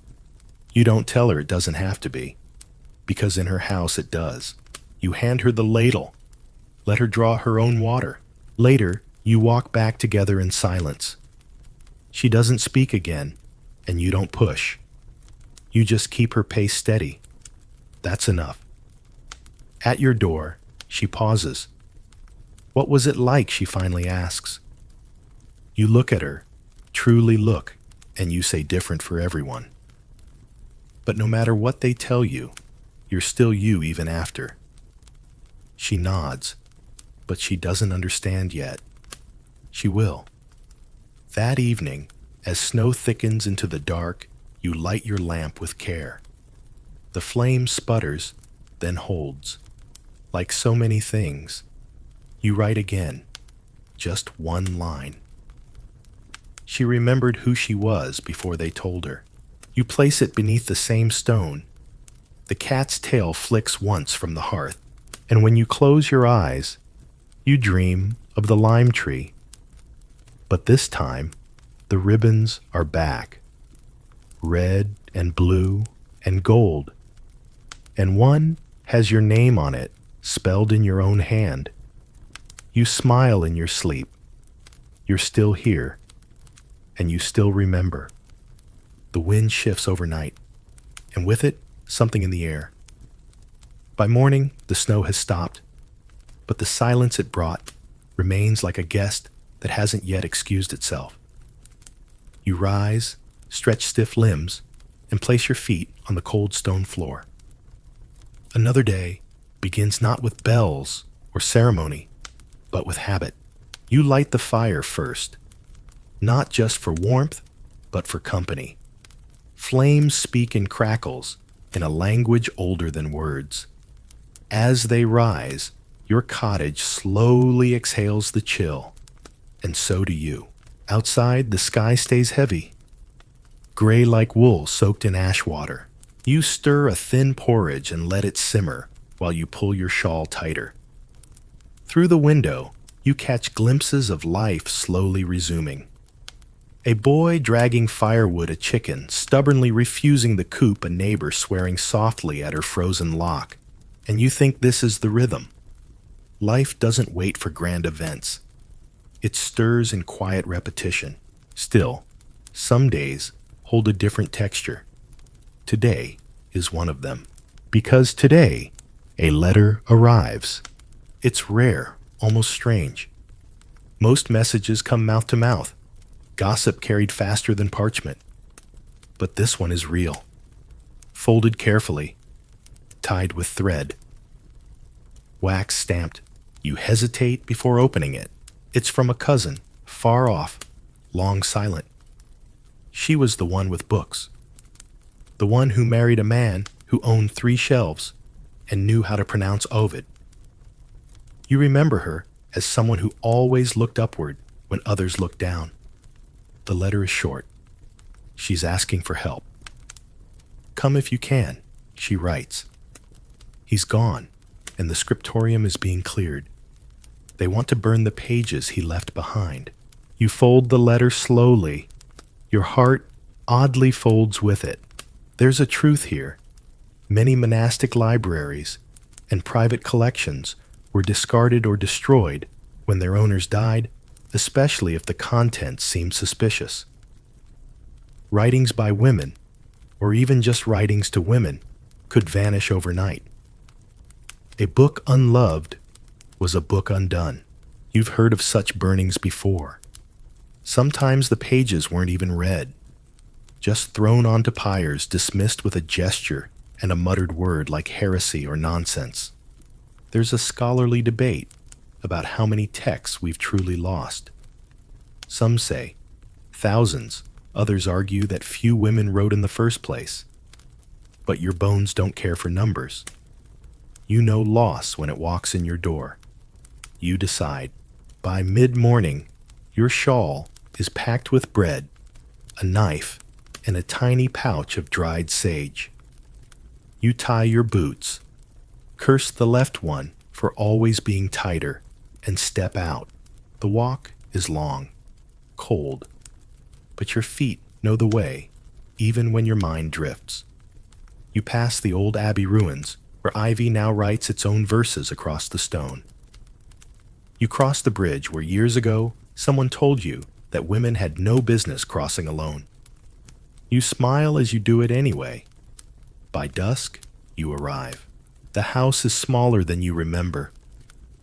You don't tell her it doesn't have to be, because in her house it does. You hand her the ladle. Let her draw her own water. Later, you walk back together in silence. She doesn't speak again, and you don't push. You just keep her pace steady. That's enough. At your door, she pauses. What was it like, she finally asks. You look at her, truly look, and you say different for everyone. But no matter what they tell you, you're still you even after. She nods, but she doesn't understand yet. She will. That evening, as snow thickens into the dark, you light your lamp with care. The flame sputters, then holds. Like so many things, You write again, just one line. She remembered who she was before they told her. You place it beneath the same stone. The cat's tail flicks once from the hearth, and when you close your eyes, you dream of the lime tree. But this time, the ribbons are back, red and blue and gold, and one has your name on it, spelled in your own hand. You smile in your sleep. You're still here, and you still remember. The wind shifts overnight, and with it, something in the air. By morning, the snow has stopped, but the silence it brought remains like a guest that hasn't yet excused itself. You rise, stretch stiff limbs, and place your feet on the cold stone floor. Another day begins not with bells or ceremony, but with habit. You light the fire first, not just for warmth, but for company. Flames speak in crackles in a language older than words. As they rise, your cottage slowly exhales the chill, and so do you. Outside, the sky stays heavy, gray like wool soaked in ash water. You stir a thin porridge and let it simmer while you pull your shawl tighter. Through the window, you catch glimpses of life slowly resuming. A boy dragging firewood, a chicken stubbornly refusing the coop, a neighbor swearing softly at her frozen lock. And you think this is the rhythm. Life doesn't wait for grand events. It stirs in quiet repetition. Still, some days hold a different texture. Today is one of them. Because today, a letter arrives. It's rare, almost strange. Most messages come mouth to mouth, gossip carried faster than parchment. But this one is real. Folded carefully, tied with thread. Wax stamped. You hesitate before opening it. It's from a cousin, far off, long silent. She was the one with books. The one who married a man who owned 3 shelves and knew how to pronounce Ovid. You remember her as someone who always looked upward when others looked down. The letter is short. She's asking for help. Come if you can, she writes. He's gone, and the scriptorium is being cleared. They want to burn the pages he left behind. You fold the letter slowly. Your heart oddly folds with it. There's a truth here. Many monastic libraries and private collections were discarded or destroyed when their owners died, especially if the contents seemed suspicious. Writings by women, or even just writings to women, could vanish overnight. A book unloved was a book undone. You've heard of such burnings before. Sometimes the pages weren't even read, just thrown onto pyres, dismissed with a gesture and a muttered word like heresy or nonsense. There's a scholarly debate about how many texts we've truly lost. Some say thousands, others argue that few women wrote in the first place. But your bones don't care for numbers. You know loss when it walks in your door. You decide. By mid-morning, your shawl is packed with bread, a knife, and a tiny pouch of dried sage. You tie your boots, curse the left one for always being tighter, and step out. The walk is long, cold, but your feet know the way, even when your mind drifts. You pass the old abbey ruins, where ivy now writes its own verses across the stone. You cross the bridge where years ago someone told you that women had no business crossing alone. You smile as you do it anyway. By dusk, you arrive. The house is smaller than you remember.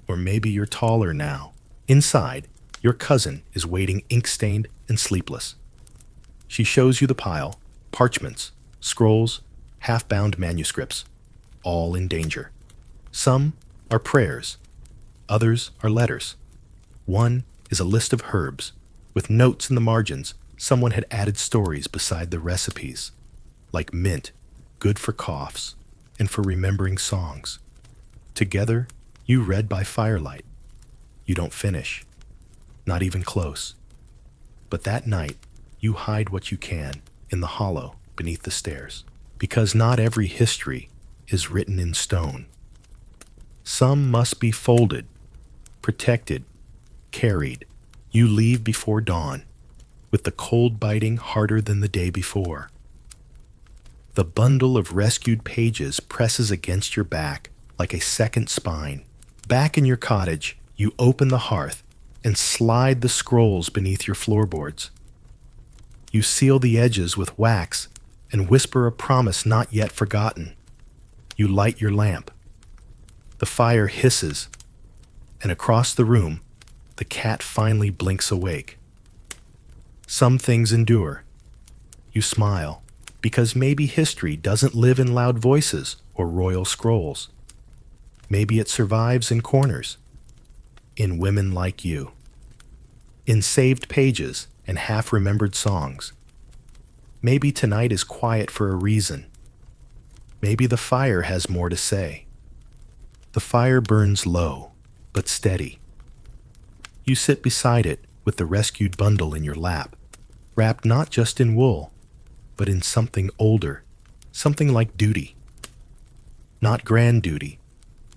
Or maybe you're taller now. Inside, your cousin is waiting, ink-stained and sleepless. She shows you the pile, parchments, scrolls, half-bound manuscripts, all in danger. Some are prayers, others are letters. One is a list of herbs, with notes in the margins. Someone had added stories beside the recipes, like mint, good for coughs, and for remembering songs. Together, you read by firelight. You don't finish, not even close. But that night, you hide what you can in the hollow beneath the stairs, because not every history is written in stone. Some must be folded, protected, carried. You leave before dawn, with the cold biting harder than the day before. The bundle of rescued pages presses against your back like a second spine. Back in your cottage, you open the hearth and slide the scrolls beneath your floorboards. You seal the edges with wax and whisper a promise not yet forgotten. You light your lamp. The fire hisses, and across the room, the cat finally blinks awake. Some things endure. You smile, because maybe history doesn't live in loud voices or royal scrolls. Maybe it survives in corners, in women like you, in saved pages and half-remembered songs. Maybe tonight is quiet for a reason. Maybe the fire has more to say. The fire burns low, but steady. You sit beside it with the rescued bundle in your lap, wrapped not just in wool, but in something older, something like duty. Not grand duty,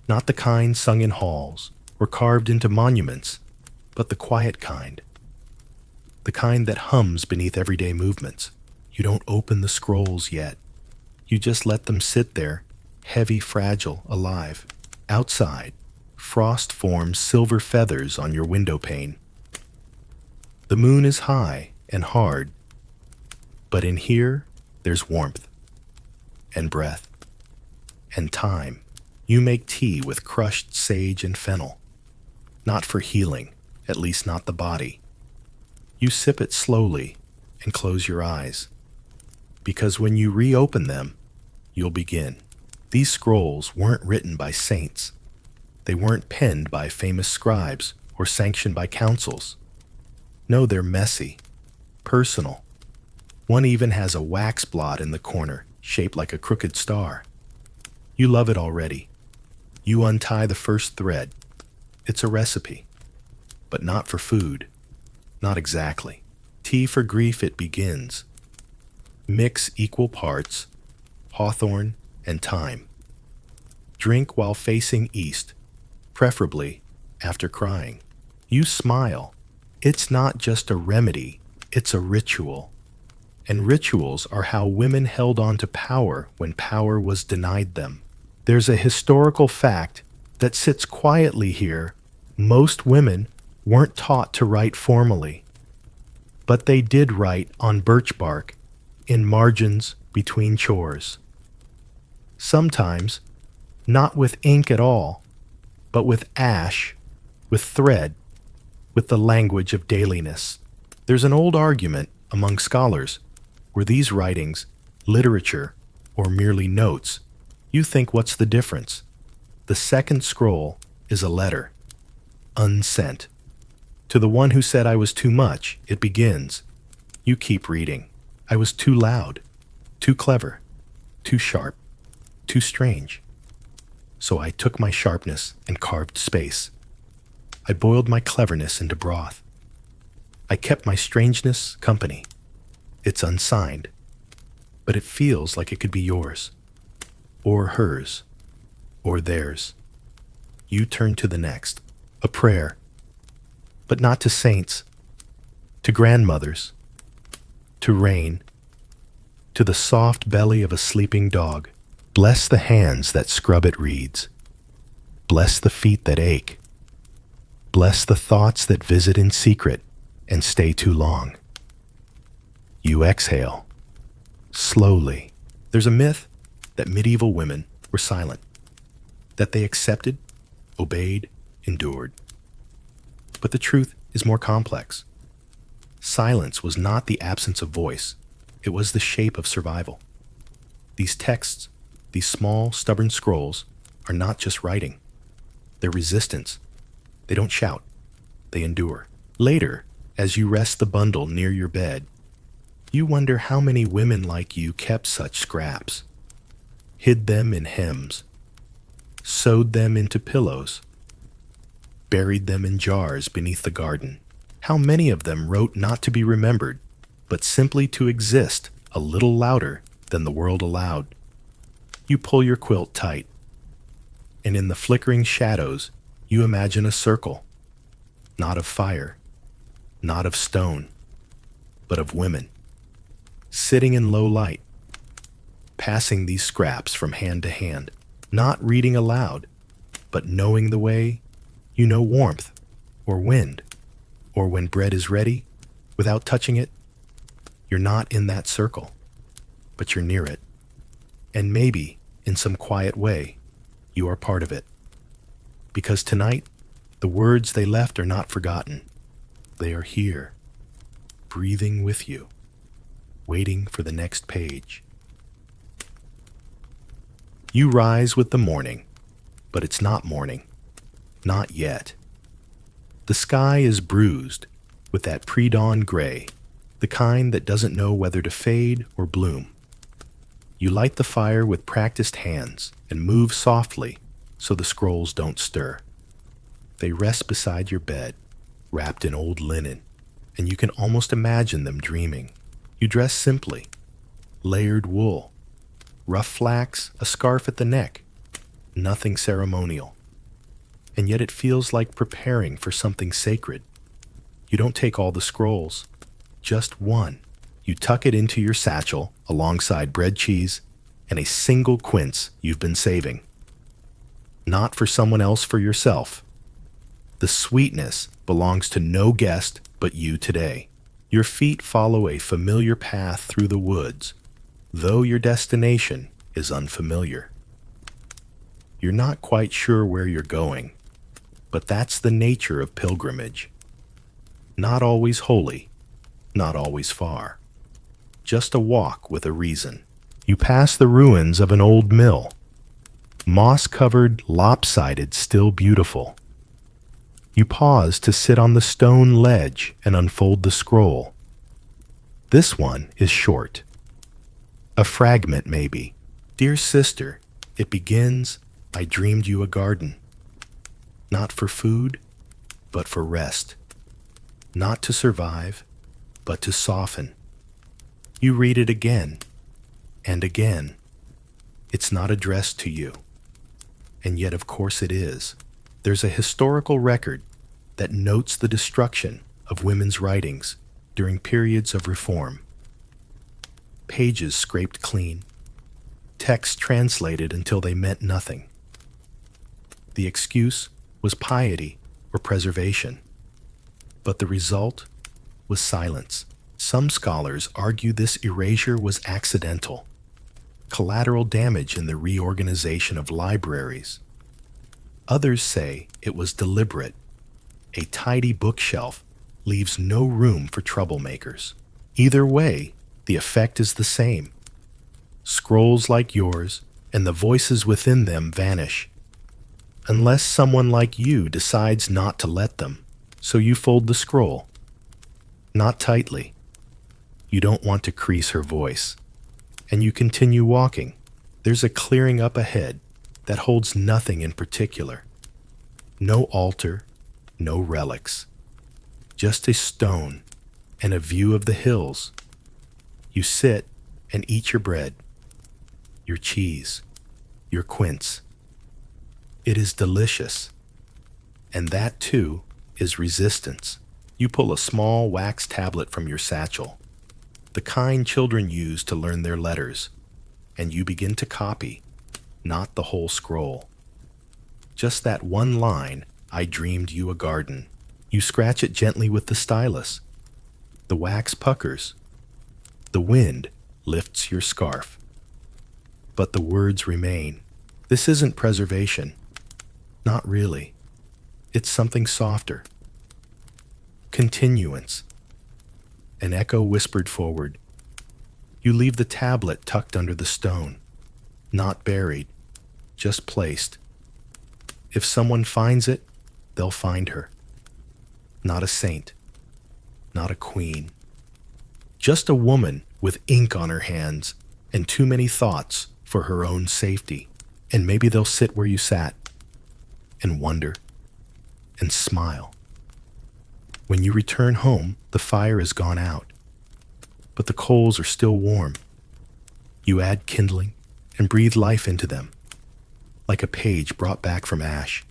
not the kind sung in halls or carved into monuments, but the quiet kind. The kind that hums beneath everyday movements. You don't open the scrolls yet. You just let them sit there, heavy, fragile, alive. Outside, frost forms silver feathers on your window pane. The moon is high and hard, but in here, there's warmth and breath and time. You make tea with crushed sage and fennel, not for healing, at least not the body. You sip it slowly and close your eyes, because when you reopen them, you'll begin. These scrolls weren't written by saints. They weren't penned by famous scribes or sanctioned by councils. No, they're messy, personal. One even has a wax blot in the corner, shaped like a crooked star. You love it already. You untie the first thread. It's a recipe, but not for food. Not exactly. Tea for grief it begins. Mix equal parts, hawthorn and thyme. Drink while facing east, preferably after crying. You smile. It's not just a remedy, it's a ritual. And rituals are how women held on to power when power was denied them. There's a historical fact that sits quietly here. Most women weren't taught to write formally, but they did write on birch bark in margins between chores. Sometimes, not with ink at all, but with ash, with thread, with the language of dailiness. There's an old argument among scholars. Were these writings literature or merely notes? You think, what's the difference? The second scroll is a letter, unsent. To the one who said I was too much, it begins. You keep reading. I was too loud, too clever, too sharp, too strange. So I took my sharpness and carved space. I boiled my cleverness into broth. I kept my strangeness company. It's unsigned, but it feels like it could be yours, or hers, or theirs. You turn to the next, a prayer, but not to saints, to grandmothers, to rain, to the soft belly of a sleeping dog. Bless the hands that scrub at reeds. Bless the feet that ache. Bless the thoughts that visit in secret and stay too long. You exhale, slowly. There's a myth that medieval women were silent, that they accepted, obeyed, endured. But the truth is more complex. Silence was not the absence of voice. It was the shape of survival. These texts, these small, stubborn scrolls, are not just writing. They're resistance. They don't shout. They endure. Later, as you rest the bundle near your bed, you wonder how many women like you kept such scraps, hid them in hems, sewed them into pillows, buried them in jars beneath the garden. How many of them wrote not to be remembered, but simply to exist a little louder than the world allowed. You pull your quilt tight, and in the flickering shadows, you imagine a circle, not of fire, not of stone, but of women, sitting in low light, passing these scraps from hand to hand, not reading aloud, but knowing the way you know warmth, or wind, or when bread is ready, without touching it. You're not in that circle, but you're near it. And maybe, in some quiet way, you are part of it. Because tonight, the words they left are not forgotten. They are here, breathing with you, waiting for the next page. You rise with the morning, but it's not morning. Not yet. The sky is bruised with that pre-dawn gray, the kind that doesn't know whether to fade or bloom. You light the fire with practiced hands and move softly so the scrolls don't stir. They rest beside your bed, wrapped in old linen, and you can almost imagine them dreaming. You dress simply, layered wool, rough flax, a scarf at the neck, nothing ceremonial. And yet it feels like preparing for something sacred. You don't take all the scrolls, just one. You tuck it into your satchel alongside bread, cheese, and a single quince you've been saving. Not for someone else, for yourself. The sweetness belongs to no guest but you today. Your feet follow a familiar path through the woods, though your destination is unfamiliar. You're not quite sure where you're going, but that's the nature of pilgrimage. Not always holy, not always far. Just a walk with a reason. You pass the ruins of an old mill, moss-covered, lopsided, still beautiful. You pause to sit on the stone ledge and unfold the scroll. This one is short. A fragment, maybe. Dear sister, it begins, I dreamed you a garden. Not for food, but for rest. Not to survive, but to soften. You read it again and again. It's not addressed to you. And yet, of course, it is. There's a historical record that notes the destruction of women's writings during periods of reform. Pages scraped clean, texts translated until they meant nothing. The excuse was piety or preservation, but the result was silence. Some scholars argue this erasure was accidental, collateral damage in the reorganization of libraries. Others say it was deliberate. A tidy bookshelf leaves no room for troublemakers. Either way, the effect is the same. Scrolls like yours and the voices within them vanish, unless someone like you decides not to let them. So you fold the scroll. Not tightly. You don't want to crease her voice. And you continue walking. There's a clearing up ahead that holds nothing in particular. No altar, no relics. Just a stone and a view of the hills. You sit and eat your bread, your cheese, your quince. It is delicious. And that, too, is resistance. You pull a small wax tablet from your satchel, the kind children use to learn their letters, and you begin to copy, not the whole scroll. Just that one line, I dreamed you a garden. You scratch it gently with the stylus. The wax puckers. The wind lifts your scarf. But the words remain. This isn't preservation. Not really. It's something softer. Continuance. An echo whispered forward. You leave the tablet tucked under the stone. Not buried, just placed. If someone finds it, they'll find her. Not a saint, not a queen. Just a woman with ink on her hands and too many thoughts for her own safety. And maybe they'll sit where you sat and wonder and smile. When you return home, the fire has gone out, but the coals are still warm. You add kindling and breathe life into them, like a page brought back from ash.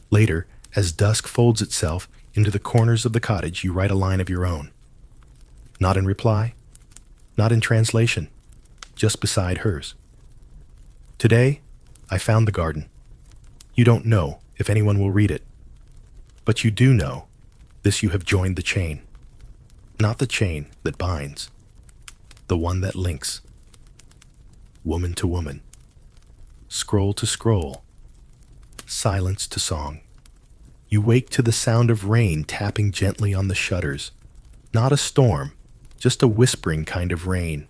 Later, as dusk folds itself into the corners of the cottage, you write a line of your own. Not in reply, not in translation, just beside hers. Today, I found the garden. You don't know if anyone will read it, but you do know this: you have joined the chain. Not the chain that binds, the one that links. Woman to woman, scroll to scroll, silence to song. You wake to the sound of rain tapping gently on the shutters. Not a storm, just a whispering kind of rain,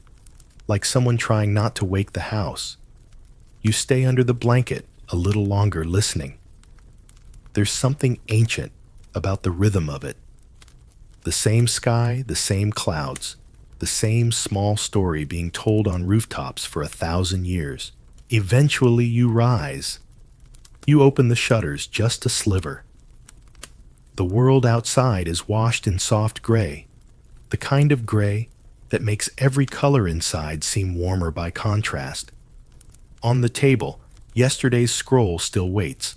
like someone trying not to wake the house. You stay under the blanket a little longer, listening. There's something ancient about the rhythm of it. The same sky, the same clouds, the same small story being told on rooftops for 1,000 years. Eventually you rise. You open the shutters just a sliver. The world outside is washed in soft gray, the kind of gray that makes every color inside seem warmer by contrast. On the table, yesterday's scroll still waits.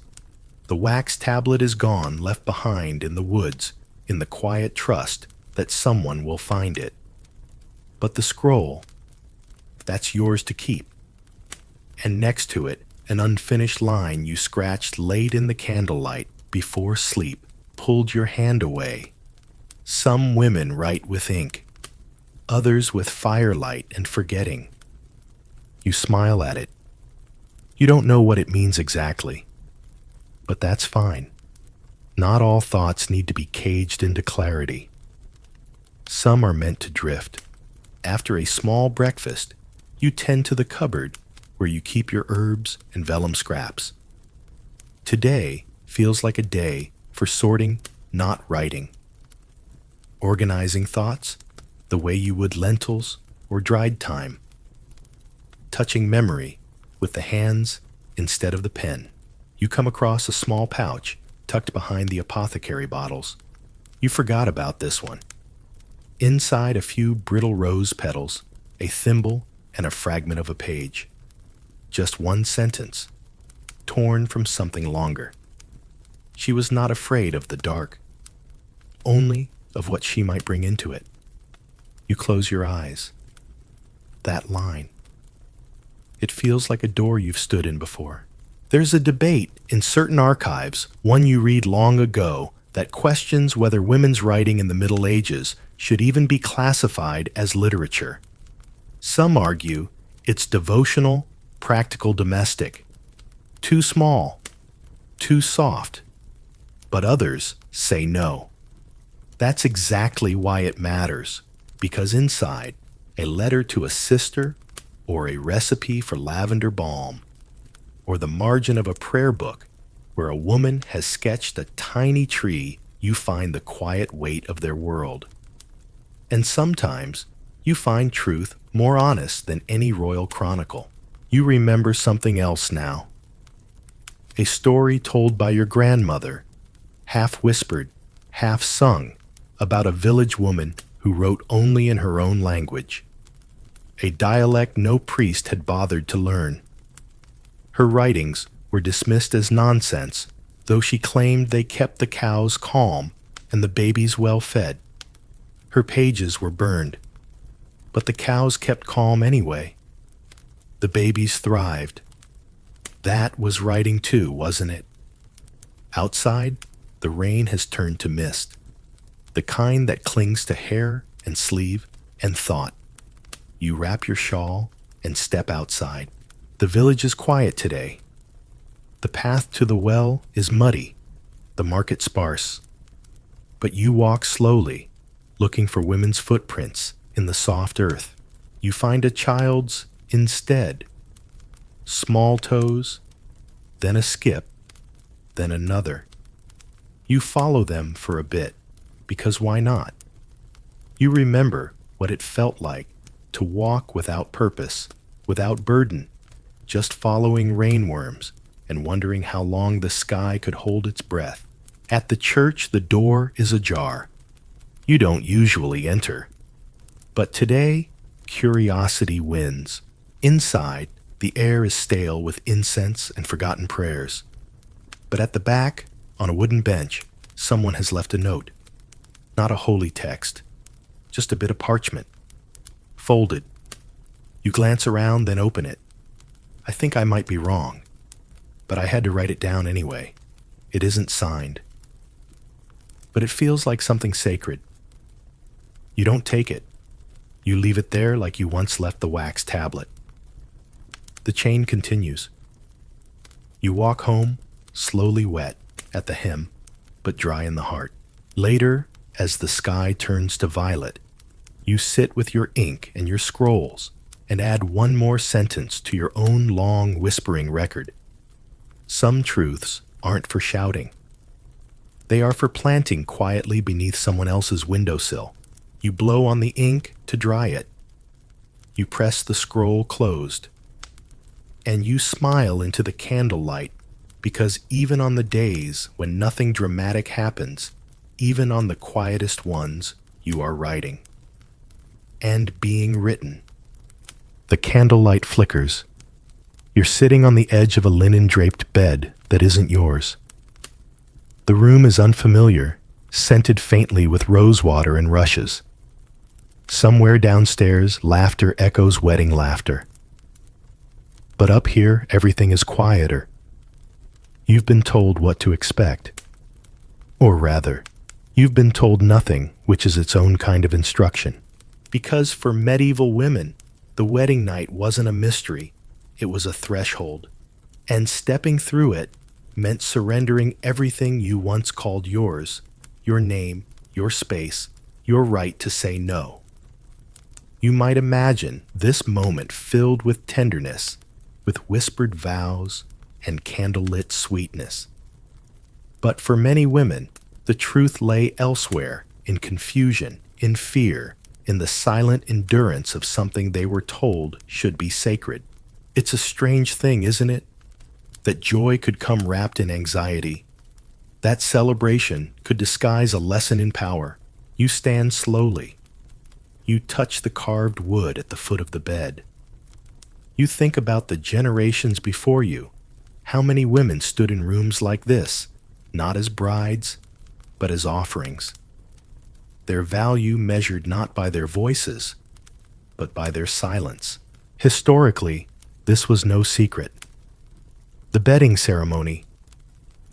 The wax tablet is gone, left behind in the woods, in the quiet trust that someone will find it. But the scroll, that's yours to keep. And next to it, an unfinished line you scratched late in the candlelight before sleep pulled your hand away. Some women write with ink, others with firelight and forgetting. You smile at it. You don't know what it means exactly, but that's fine. Not all thoughts need to be caged into clarity. Some are meant to drift. After a small breakfast, you tend to the cupboard where you keep your herbs and vellum scraps. Today feels like a day for sorting, not writing. Organizing thoughts the way you would lentils or dried thyme. Touching memory with the hands instead of the pen. You come across a small pouch tucked behind the apothecary bottles. You forgot about this one. Inside, a few brittle rose petals, a thimble, and a fragment of a page. Just one sentence, torn from something longer. She was not afraid of the dark, only of what she might bring into it. You close your eyes. That line. It feels like a door you've stood in before. There's a debate in certain archives, one you read long ago, that questions whether women's writing in the Middle Ages should even be classified as literature. Some argue it's devotional, practical, domestic, too small, too soft, but others say no. That's exactly why it matters, because inside, a letter to a sister, or a recipe for lavender balm, or the margin of a prayer book where a woman has sketched a tiny tree, you find the quiet weight of their world. And sometimes you find truth more honest than any royal chronicle. You remember something else now. A story told by your grandmother, half whispered, half sung, about a village woman who wrote only in her own language, a dialect no priest had bothered to learn. Her writings were dismissed as nonsense, though she claimed they kept the cows calm and the babies well fed. Her pages were burned, but the cows kept calm anyway. The babies thrived. That was writing too, wasn't it? Outside, the rain has turned to mist, the kind that clings to hair and sleeve and thought. You wrap your shawl and step outside. The village is quiet today. The path to the well is muddy, the market sparse. But you walk slowly, looking for women's footprints in the soft earth. You find a child's instead. Small toes, then a skip, then another. You follow them for a bit, because why not? You remember what it felt like to walk without purpose, without burden, just following rainworms and wondering how long the sky could hold its breath. At the church, the door is ajar. You don't usually enter. But today, curiosity wins. Inside, the air is stale with incense and forgotten prayers. But at the back, on a wooden bench, someone has left a note. Not a holy text, just a bit of parchment. Folded. You glance around, then open it. I think I might be wrong, but I had to write it down anyway. It isn't signed. But it feels like something sacred. You don't take it. You leave it there like you once left the wax tablet. The chain continues. You walk home, slowly wet at the hem, but dry in the heart. Later, as the sky turns to violet, you sit with your ink and your scrolls and add one more sentence to your own long whispering record. Some truths aren't for shouting. They are for planting quietly beneath someone else's windowsill. You blow on the ink to dry it. You press the scroll closed. And you smile into the candlelight, because even on the days when nothing dramatic happens, even on the quietest ones, you are writing. And being written. The candlelight flickers. You're sitting on the edge of a linen-draped bed that isn't yours. The room is unfamiliar, scented faintly with rosewater and rushes. Somewhere downstairs, laughter echoes wedding laughter. But up here, everything is quieter. You've been told what to expect. Or rather, you've been told nothing, which is its own kind of instruction. Because for medieval women, the wedding night wasn't a mystery, it was a threshold. And stepping through it meant surrendering everything you once called yours, your name, your space, your right to say no. You might imagine this moment filled with tenderness, with whispered vows and candlelit sweetness. But for many women, the truth lay elsewhere, in confusion, in fear, in the silent endurance of something they were told should be sacred. It's a strange thing, isn't it? That joy could come wrapped in anxiety. That celebration could disguise a lesson in power. You stand slowly. You touch the carved wood at the foot of the bed. You think about the generations before you. How many women stood in rooms like this, not as brides, but as offerings? Their value measured not by their voices, but by their silence. Historically, this was no secret. The bedding ceremony,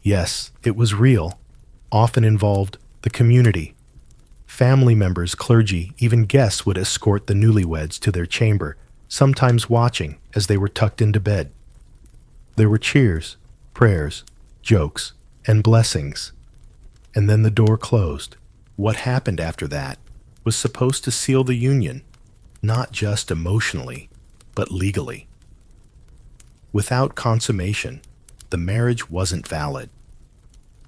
yes, it was real, often involved the community. Family members, clergy, even guests would escort the newlyweds to their chamber, sometimes watching as they were tucked into bed. There were cheers, prayers, jokes, and blessings. And then the door closed. What happened after that was supposed to seal the union, not just emotionally, but legally. Without consummation, the marriage wasn't valid,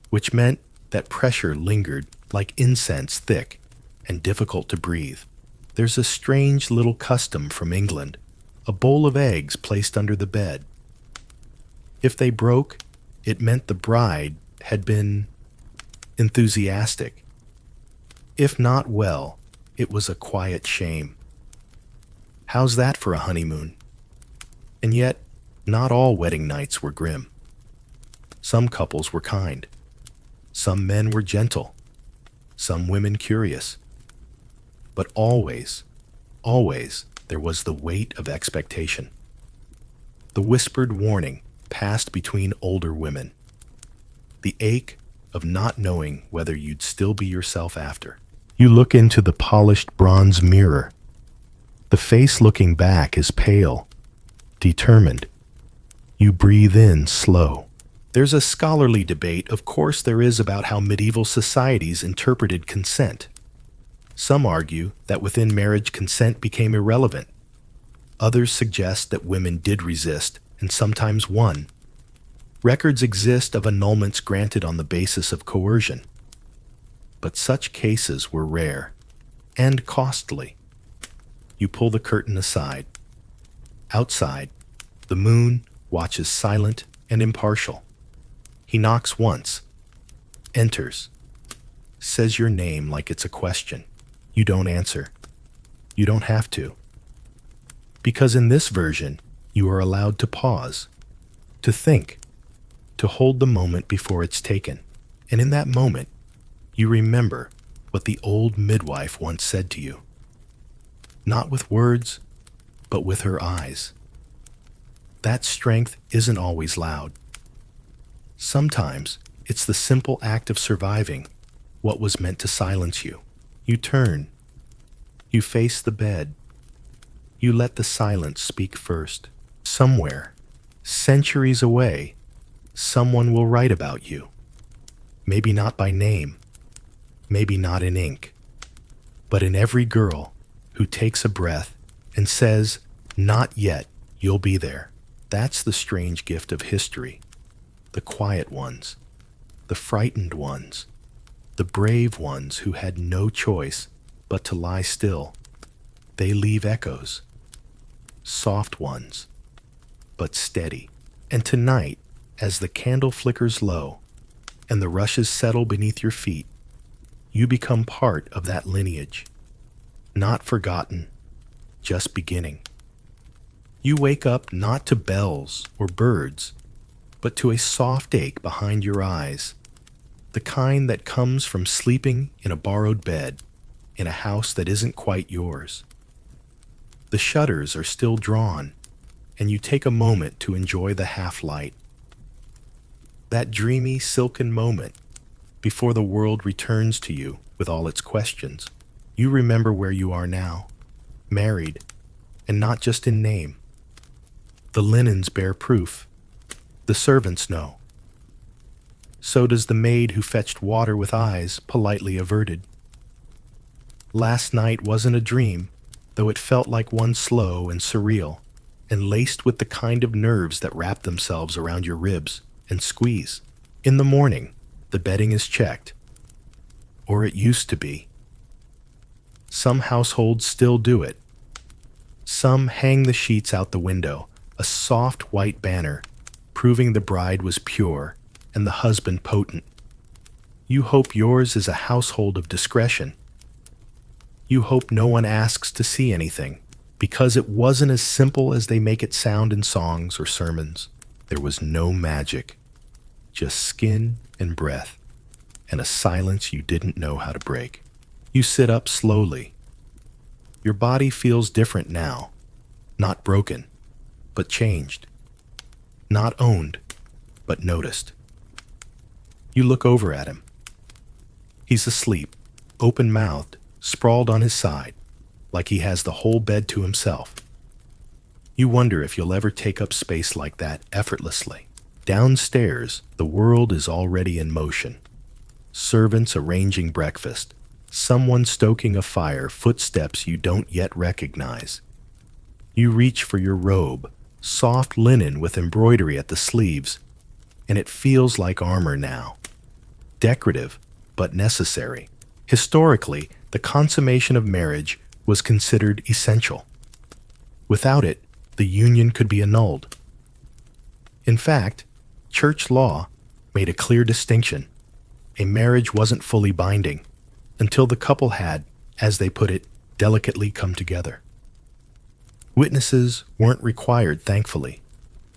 which meant that pressure lingered like incense, thick and difficult to breathe. There's a strange little custom from England, a bowl of eggs placed under the bed. If they broke, it meant the bride had been enthusiastic. If not well, it was a quiet shame. How's that for a honeymoon? And yet, not all wedding nights were grim. Some couples were kind. Some men were gentle. Some women curious. But always, always, there was the weight of expectation. The whispered warning passed between older women. The ache of not knowing whether you'd still be yourself after. You look into the polished bronze mirror. The face looking back is pale, determined. You breathe in slow. There's a scholarly debate, of course there is, about how medieval societies interpreted consent. Some argue that within marriage consent became irrelevant. Others suggest that women did resist and sometimes won. Records exist of annulments granted on the basis of coercion. But such cases were rare and costly. You pull the curtain aside. Outside, the moon watches silent and impartial. He knocks once. enters, says your name like it's a question. You don't answer. You don't have to. Because in this version, you are allowed to pause, to think, to hold the moment before it's taken. And in that moment, you remember what the old midwife once said to you. Not with words, but with her eyes. That strength isn't always loud. Sometimes it's the simple act of surviving what was meant to silence you. You turn. You face the bed. You let the silence speak first. Somewhere, centuries away, someone will write about you. Maybe not by name, maybe not in ink, but in every girl who takes a breath and says, "Not yet, you'll be there." That's the strange gift of history. The quiet ones, the frightened ones, the brave ones who had no choice but to lie still. They leave echoes. Soft ones, but steady. And tonight, as the candle flickers low and the rushes settle beneath your feet, you become part of that lineage. Not forgotten, just beginning. You wake up not to bells or birds, but to a soft ache behind your eyes, the kind that comes from sleeping in a borrowed bed in a house that isn't quite yours. The shutters are still drawn, and you take a moment to enjoy the half-light. That dreamy, silken moment before the world returns to you with all its questions. You remember where you are now, married, and not just in name. The linens bear proof. The servants know. So does the maid who fetched water with eyes politely averted. Last night wasn't a dream, though it felt like one slow and surreal, and laced with the kind of nerves that wrap themselves around your ribs and squeeze. In the morning, the bedding is checked. Or it used to be. Some households still do it. Some hang the sheets out the window, a soft white banner, proving the bride was pure and the husband potent. You hope yours is a household of discretion. You hope no one asks to see anything, because it wasn't as simple as they make it sound in songs or sermons. There was no magic, just skin and breath, and a silence you didn't know how to break. You sit up slowly. Your body feels different now, not broken, but changed. Not owned, but noticed. You look over at him. He's asleep, open-mouthed, sprawled on his side, like he has the whole bed to himself. You wonder if you'll ever take up space like that effortlessly. Downstairs, the world is already in motion. Servants arranging breakfast, someone stoking a fire, footsteps you don't yet recognize. You reach for your robe, soft linen with embroidery at the sleeves, and it feels like armor now. Decorative, but necessary. Historically, the consummation of marriage was considered essential. Without it, the union could be annulled. In fact, church law made a clear distinction. A marriage wasn't fully binding until the couple had, as they put it, delicately come together. Witnesses weren't required, thankfully,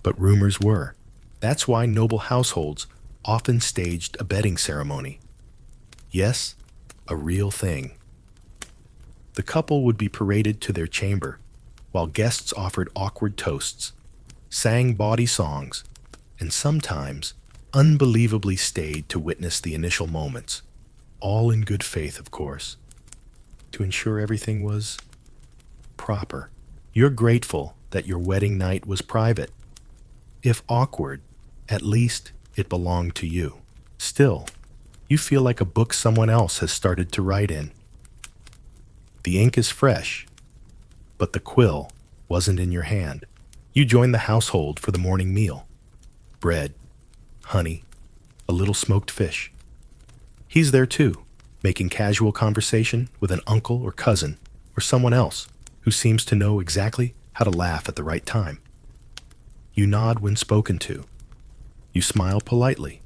but rumors were. That's why noble households often staged a bedding ceremony. Yes, a real thing. The couple would be paraded to their chamber, while guests offered awkward toasts, sang bawdy songs, and sometimes unbelievably stayed to witness the initial moments, all in good faith, of course, to ensure everything was proper. You're grateful that your wedding night was private. If awkward, at least it belonged to you. Still, you feel like a book someone else has started to write in. The ink is fresh, but the quill wasn't in your hand. You join the household for the morning meal. Bread, honey, a little smoked fish. He's there too, making casual conversation with an uncle or cousin or someone else who seems to know exactly how to laugh at the right time. You nod when spoken to. You smile politely.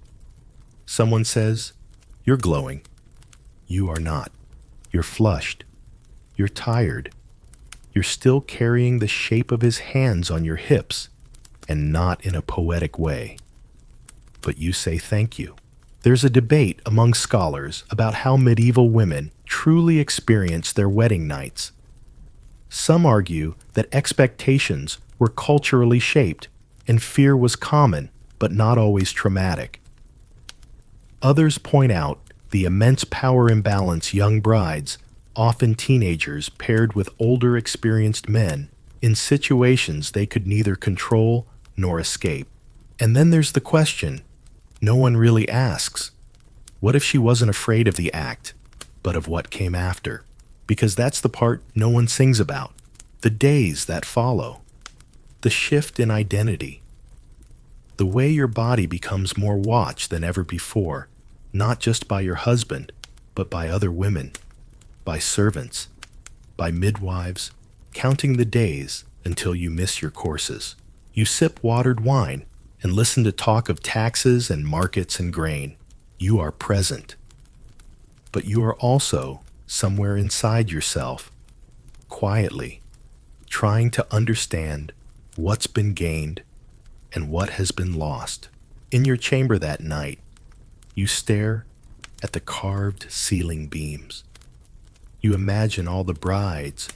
Someone says, You're glowing. You are not. You're flushed. You're tired. You're still carrying the shape of his hands on your hips, and not in a poetic way. But you say thank you. There's a debate among scholars about how medieval women truly experienced their wedding nights. Some argue that expectations were culturally shaped and fear was common but not always traumatic. Others point out the immense power imbalance young brides, often teenagers paired with older experienced men, in situations they could neither control nor escape. And then there's the question no one really asks. What if she wasn't afraid of the act, but of what came after? Because that's the part no one sings about. The days that follow. The shift in identity. The way your body becomes more watched than ever before, not just by your husband, but by other women, by servants, by midwives, counting the days until you miss your courses. You sip watered wine and listen to talk of taxes and markets and grain. You are present. But you are also somewhere inside yourself, quietly, trying to understand what's been gained and what has been lost. In your chamber that night, you stare at the carved ceiling beams. You imagine all the brides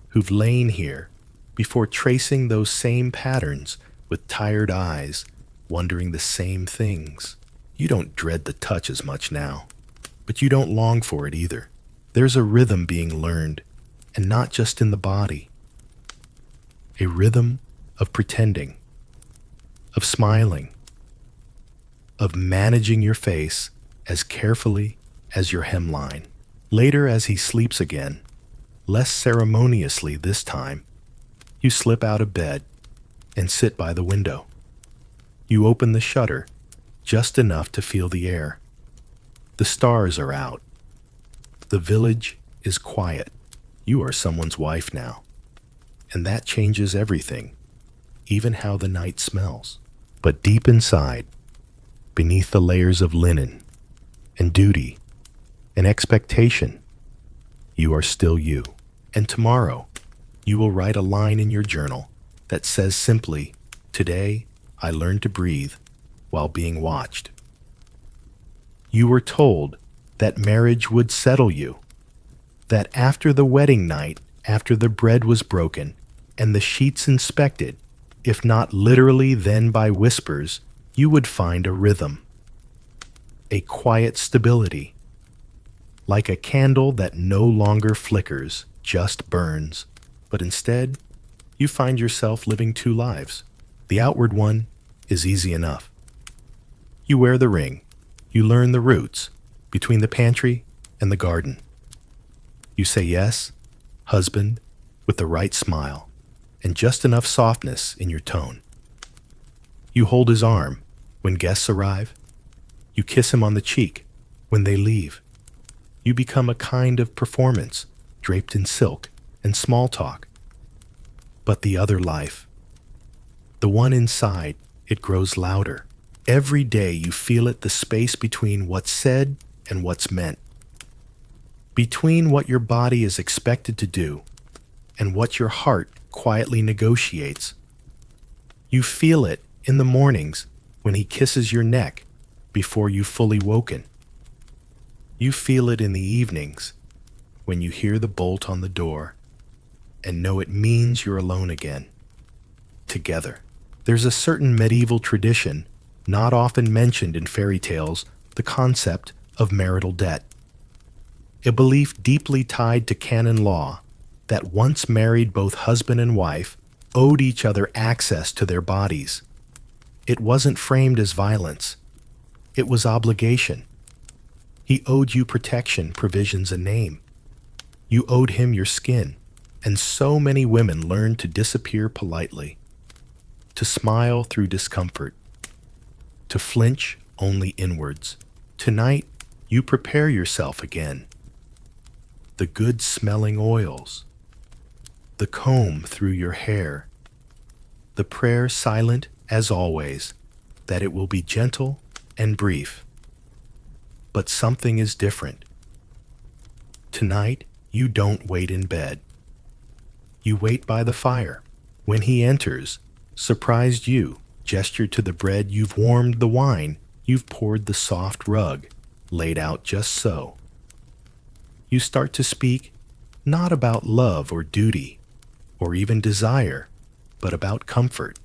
who've lain here before tracing those same patterns with tired eyes, wondering the same things. You don't dread the touch as much now, but you don't long for it either. There's a rhythm being learned, and not just in the body. A rhythm of pretending, of smiling, of managing your face as carefully as your hemline. Later, as he sleeps again, less ceremoniously this time, you slip out of bed and sit by the window. You open the shutter just enough to feel the air. The stars are out. The village is quiet. You are someone's wife now. And that changes everything, even how the night smells. But deep inside, beneath the layers of linen and duty and expectation, you are still you. And tomorrow, you will write a line in your journal that says simply, "Today, I learned to breathe while being watched." You were told that marriage would settle you, that after the wedding night, after the bread was broken and the sheets inspected, if not literally then by whispers, you would find a rhythm, a quiet stability, like a candle that no longer flickers, just burns, but instead, you find yourself living two lives. The outward one is easy enough. You wear the ring. You learn the routes between the pantry and the garden. You say yes, husband, with the right smile and just enough softness in your tone. You hold his arm when guests arrive. You kiss him on the cheek when they leave. You become a kind of performance draped in silk and small talk. But the other life, the one inside, it grows louder. Every day you feel it, the space between what's said and what's meant. Between what your body is expected to do and what your heart quietly negotiates. You feel it in the mornings when he kisses your neck before you've fully woken. You feel it in the evenings when you hear the bolt on the door and know it means you're alone again, together. There's a certain medieval tradition, not often mentioned in fairy tales, the concept of marital debt. A belief deeply tied to canon law that once married both husband and wife owed each other access to their bodies. It wasn't framed as violence. It was obligation. He owed you protection, provisions, a name. You owed him your skin. And so many women learned to disappear politely, to smile through discomfort, to flinch only inwards. Tonight, you prepare yourself again. The good-smelling oils, the comb through your hair, the prayer silent as always, that it will be gentle and brief. But something is different. Tonight, you don't wait in bed. You wait by the fire. When he enters, surprised you, gestured to the bread, you've warmed the wine, you've poured the soft rug, laid out just so. You start to speak not about love or duty, or even desire, but about comfort,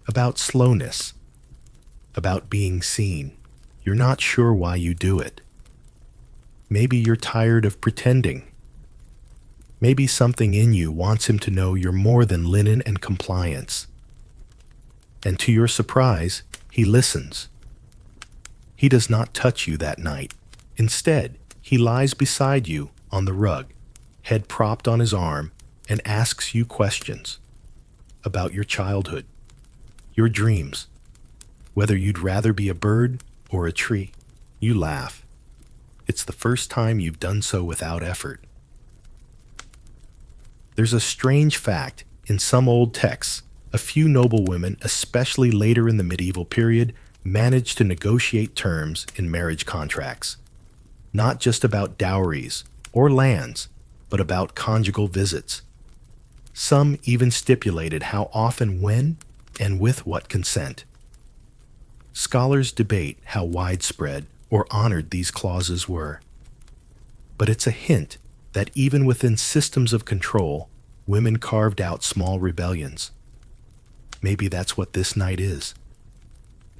about slowness, about being seen. You're not sure why you do it. Maybe you're tired of pretending. Maybe something in you wants him to know you're more than linen and compliance. And to your surprise, he listens. He does not touch you that night. Instead, he lies beside you on the rug, head propped on his arm, and asks you questions about your childhood, your dreams, whether you'd rather be a bird or a tree. You laugh. It's the first time you've done so without effort. There's a strange fact in some old texts. A few noble women, especially later in the medieval period, managed to negotiate terms in marriage contracts, not just about dowries or lands, but about conjugal visits. Some even stipulated how often, when, and with what consent. Scholars debate how widespread or honored these clauses were. But it's a hint that even within systems of control, women carved out small rebellions. Maybe that's what this night is.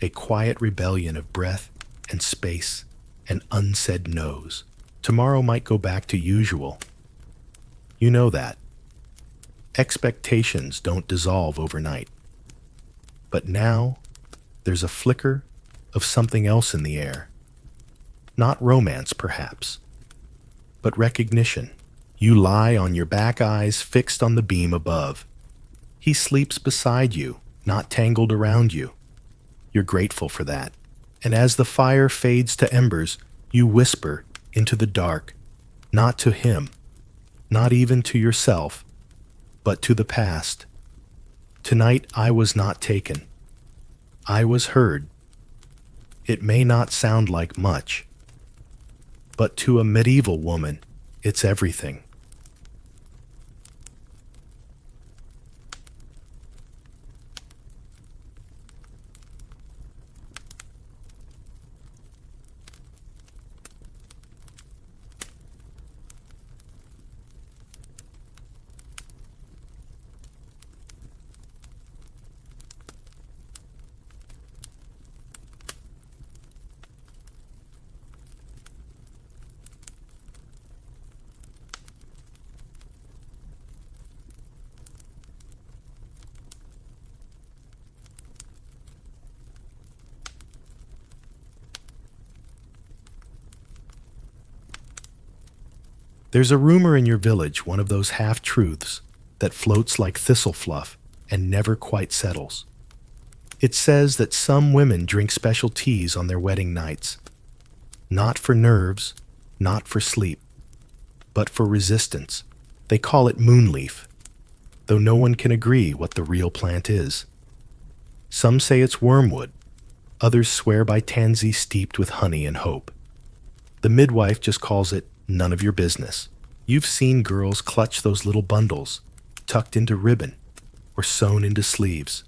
A quiet rebellion of breath and space and unsaid no's. Tomorrow might go back to usual. You know that. Expectations don't dissolve overnight. But now, there's a flicker of something else in the air. Not romance, perhaps, but recognition. You lie on your back, eyes fixed on the beam above. He sleeps beside you, not tangled around you. You're grateful for that. And as the fire fades to embers, you whisper into the dark, not to him, not even to yourself, but to the past. Tonight I was not taken. I was heard. It may not sound like much, but to a medieval woman, it's everything. There's a rumor in your village, one of those half-truths that floats like thistle fluff and never quite settles. It says that some women drink special teas on their wedding nights, not for nerves, not for sleep, but for resistance. They call it moonleaf, though no one can agree what the real plant is. Some say it's wormwood, others swear by tansy steeped with honey and hope. The midwife just calls it none of your business. You've seen girls clutch those little bundles, tucked into ribbon or sewn into sleeves.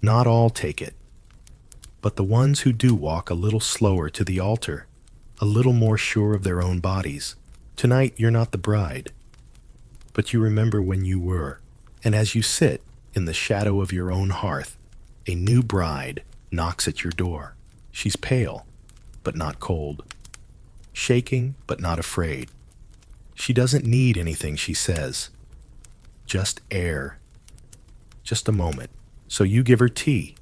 Not all take it, but the ones who do walk a little slower to the altar, a little more sure of their own bodies. Tonight you're not the bride, but you remember when you were, and as you sit in the shadow of your own hearth, a new bride knocks at your door. She's pale, but not cold. Shaking, but not afraid. She doesn't need anything, she says. Just air. Just a moment. So you give her tea.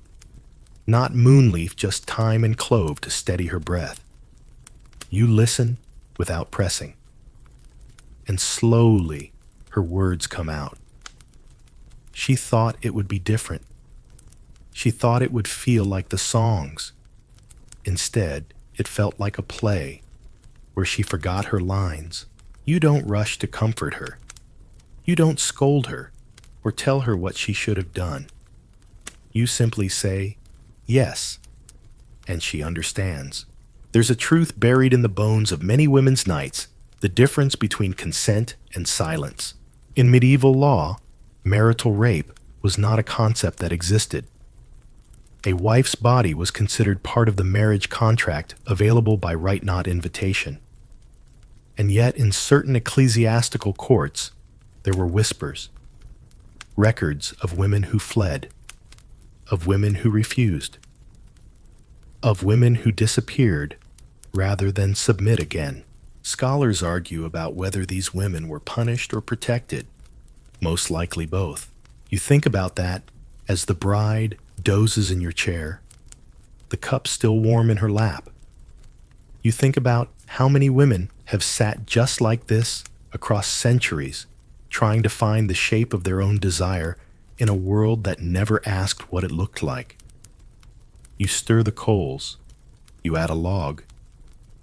Not moonleaf, just thyme and clove to steady her breath. You listen without pressing. And slowly, her words come out. She thought it would be different. She thought it would feel like the songs. Instead, it felt like a play where she forgot her lines. You don't rush to comfort her. You don't scold her or tell her what she should have done. You simply say, yes, and she understands. There's a truth buried in the bones of many women's nights, the difference between consent and silence. In medieval law, marital rape was not a concept that existed. A wife's body was considered part of the marriage contract available by right, not invitation. And yet, in certain ecclesiastical courts, there were whispers, records of women who fled, of women who refused, of women who disappeared rather than submit again. Scholars argue about whether these women were punished or protected. Most likely both. You think about that as the bride dozes in your chair, the cup still warm in her lap. You think about how many women have sat just like this across centuries, trying to find the shape of their own desire in a world that never asked what it looked like. You stir the coals, you add a log,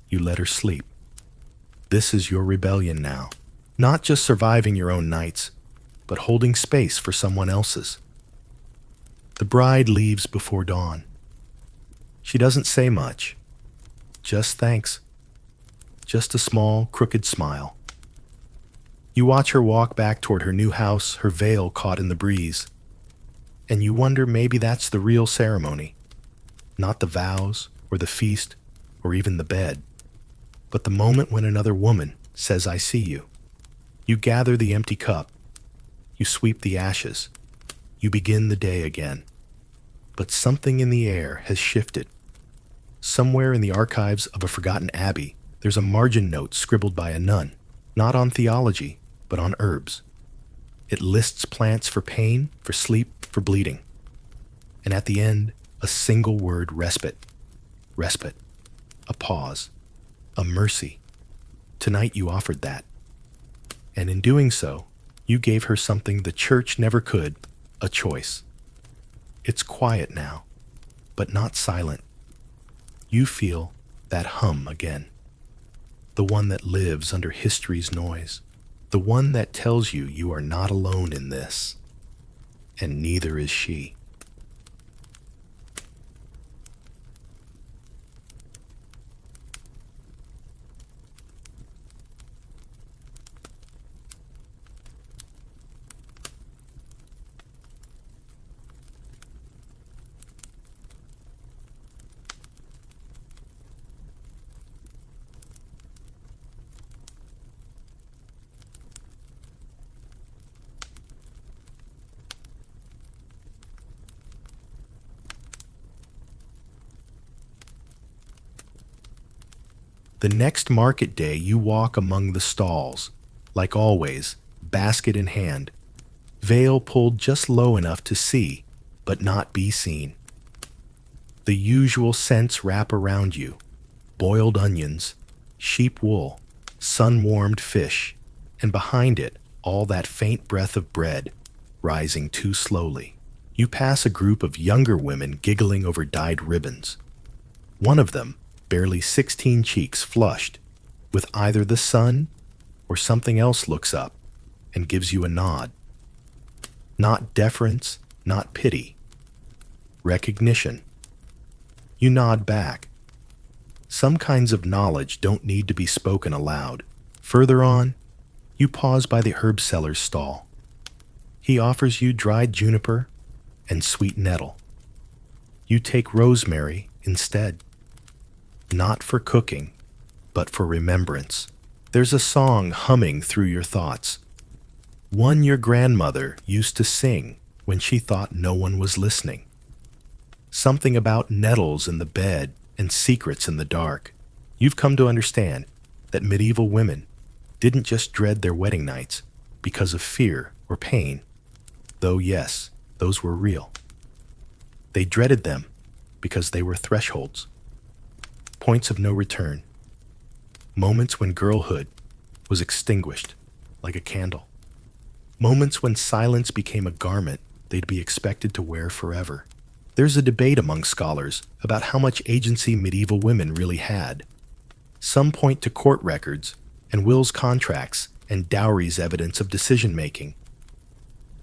you let her sleep. This is your rebellion now. Not just surviving your own nights, but holding space for someone else's. The bride leaves before dawn. She doesn't say much. Just thanks. Just a small, crooked smile. You watch her walk back toward her new house, her veil caught in the breeze. And you wonder maybe that's the real ceremony. Not the vows, or the feast, or even the bed, but the moment when another woman says, "I see you." You gather the empty cup. You sweep the ashes. You begin the day again. But something in the air has shifted. Somewhere in the archives of a forgotten abbey, there's a margin note scribbled by a nun, not on theology, but on herbs. It lists plants for pain, for sleep, for bleeding. And at the end, a single word: respite. Respite. A pause. A mercy. Tonight you offered that. And in doing so, you gave her something the church never could, a choice. It's quiet now, but not silent. You feel that hum again. The one that lives under history's noise. The one that tells you you are not alone in this. And neither is she. The next market day you walk among the stalls, like always, basket in hand, veil pulled just low enough to see, but not be seen. The usual scents wrap around you: boiled onions, sheep wool, sun-warmed fish, and behind it, all that faint breath of bread, rising too slowly. You pass a group of younger women giggling over dyed ribbons. One of them, barely 16 cheeks flushed, with either the sun or something else, looks up and gives you a nod. Not deference, not pity. Recognition. You nod back. Some kinds of knowledge don't need to be spoken aloud. Further on, you pause by the herb seller's stall. He offers you dried juniper and sweet nettle. You take rosemary instead. Not for cooking, but for remembrance. There's a song humming through your thoughts. One your grandmother used to sing when she thought no one was listening. Something about nettles in the bed and secrets in the dark. You've come to understand that medieval women didn't just dread their wedding nights because of fear or pain, though yes, those were real. They dreaded them because they were thresholds. Points of no return. Moments when girlhood was extinguished like a candle. Moments when silence became a garment they'd be expected to wear forever. There's a debate among scholars about how much agency medieval women really had. Some point to court records and wills, contracts, and dowries evidence of decision-making.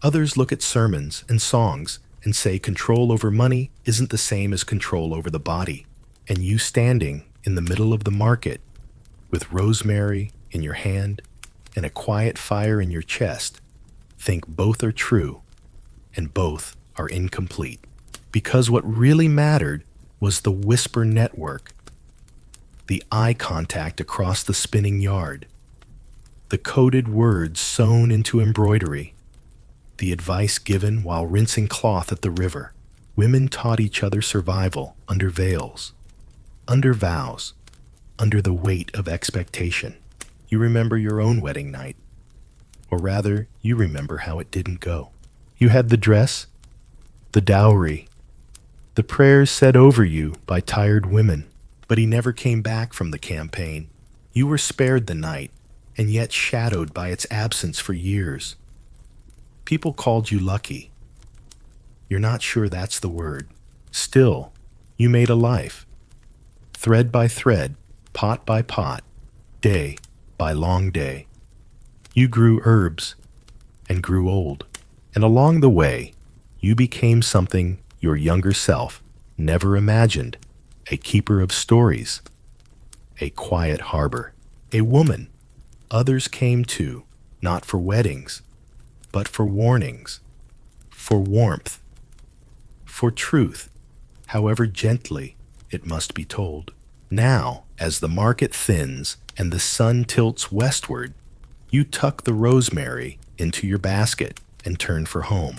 Others look at sermons and songs and say control over money isn't the same as control over the body. And you standing in the middle of the market, with rosemary in your hand and a quiet fire in your chest, think both are true and both are incomplete. Because what really mattered was the whisper network, the eye contact across the spinning yard, the coded words sewn into embroidery, the advice given while rinsing cloth at the river. Women taught each other survival under veils, under vows, under the weight of expectation. You remember your own wedding night, or rather, you remember how it didn't go. You had the dress, the dowry, the prayers said over you by tired women, but he never came back from the campaign. You were spared the night, and yet shadowed by its absence for years. People called you lucky. You're not sure that's the word. Still, you made a life. Thread by thread, pot by pot, day by long day. You grew herbs and grew old. And along the way, you became something your younger self never imagined. A keeper of stories, a quiet harbor, a woman others came to, not for weddings, but for warnings, for warmth, for truth, however gently it must be told. Now, as the market thins and the sun tilts westward, you tuck the rosemary into your basket and turn for home.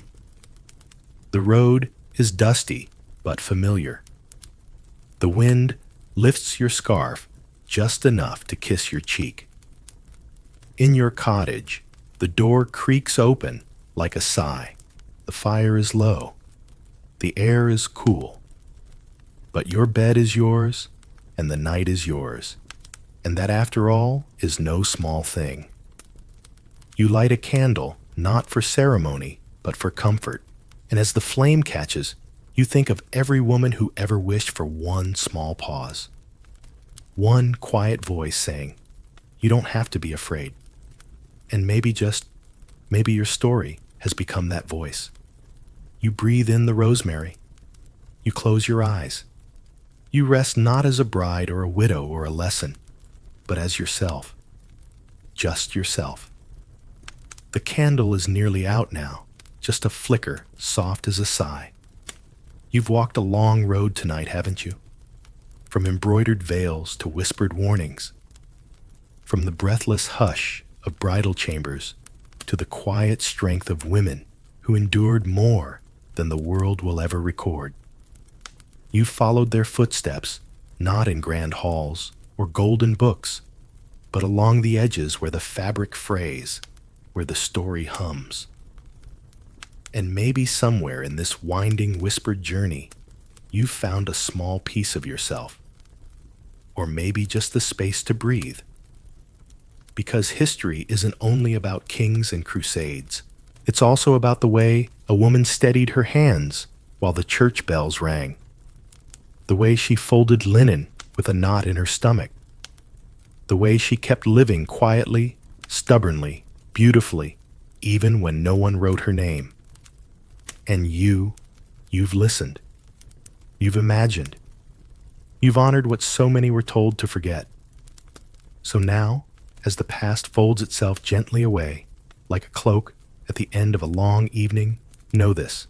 The road is dusty but familiar. The wind lifts your scarf just enough to kiss your cheek. In your cottage, the door creaks open like a sigh. The fire is low. The air is cool. But your bed is yours, and the night is yours. And that, after all, is no small thing. You light a candle, not for ceremony, but for comfort. And as the flame catches, you think of every woman who ever wished for one small pause. One quiet voice saying, "You don't have to be afraid." And maybe your story has become that voice. You breathe in the rosemary. You close your eyes. You rest not as a bride or a widow or a lesson, but as yourself. Just yourself. The candle is nearly out now, just a flicker, soft as a sigh. You've walked a long road tonight, haven't you? From embroidered veils to whispered warnings. From the breathless hush of bridal chambers to the quiet strength of women who endured more than the world will ever record. You followed their footsteps, not in grand halls or golden books, but along the edges where the fabric frays, where the story hums. And maybe somewhere in this winding, whispered journey, you found a small piece of yourself, or maybe just the space to breathe. Because history isn't only about kings and crusades. It's also about the way a woman steadied her hands while the church bells rang, the way she folded linen with a knot in her stomach, the way she kept living quietly, stubbornly, beautifully, even when no one wrote her name. And you've listened. You've imagined. You've honored what so many were told to forget. So now, as the past folds itself gently away, like a cloak at the end of a long evening, know this.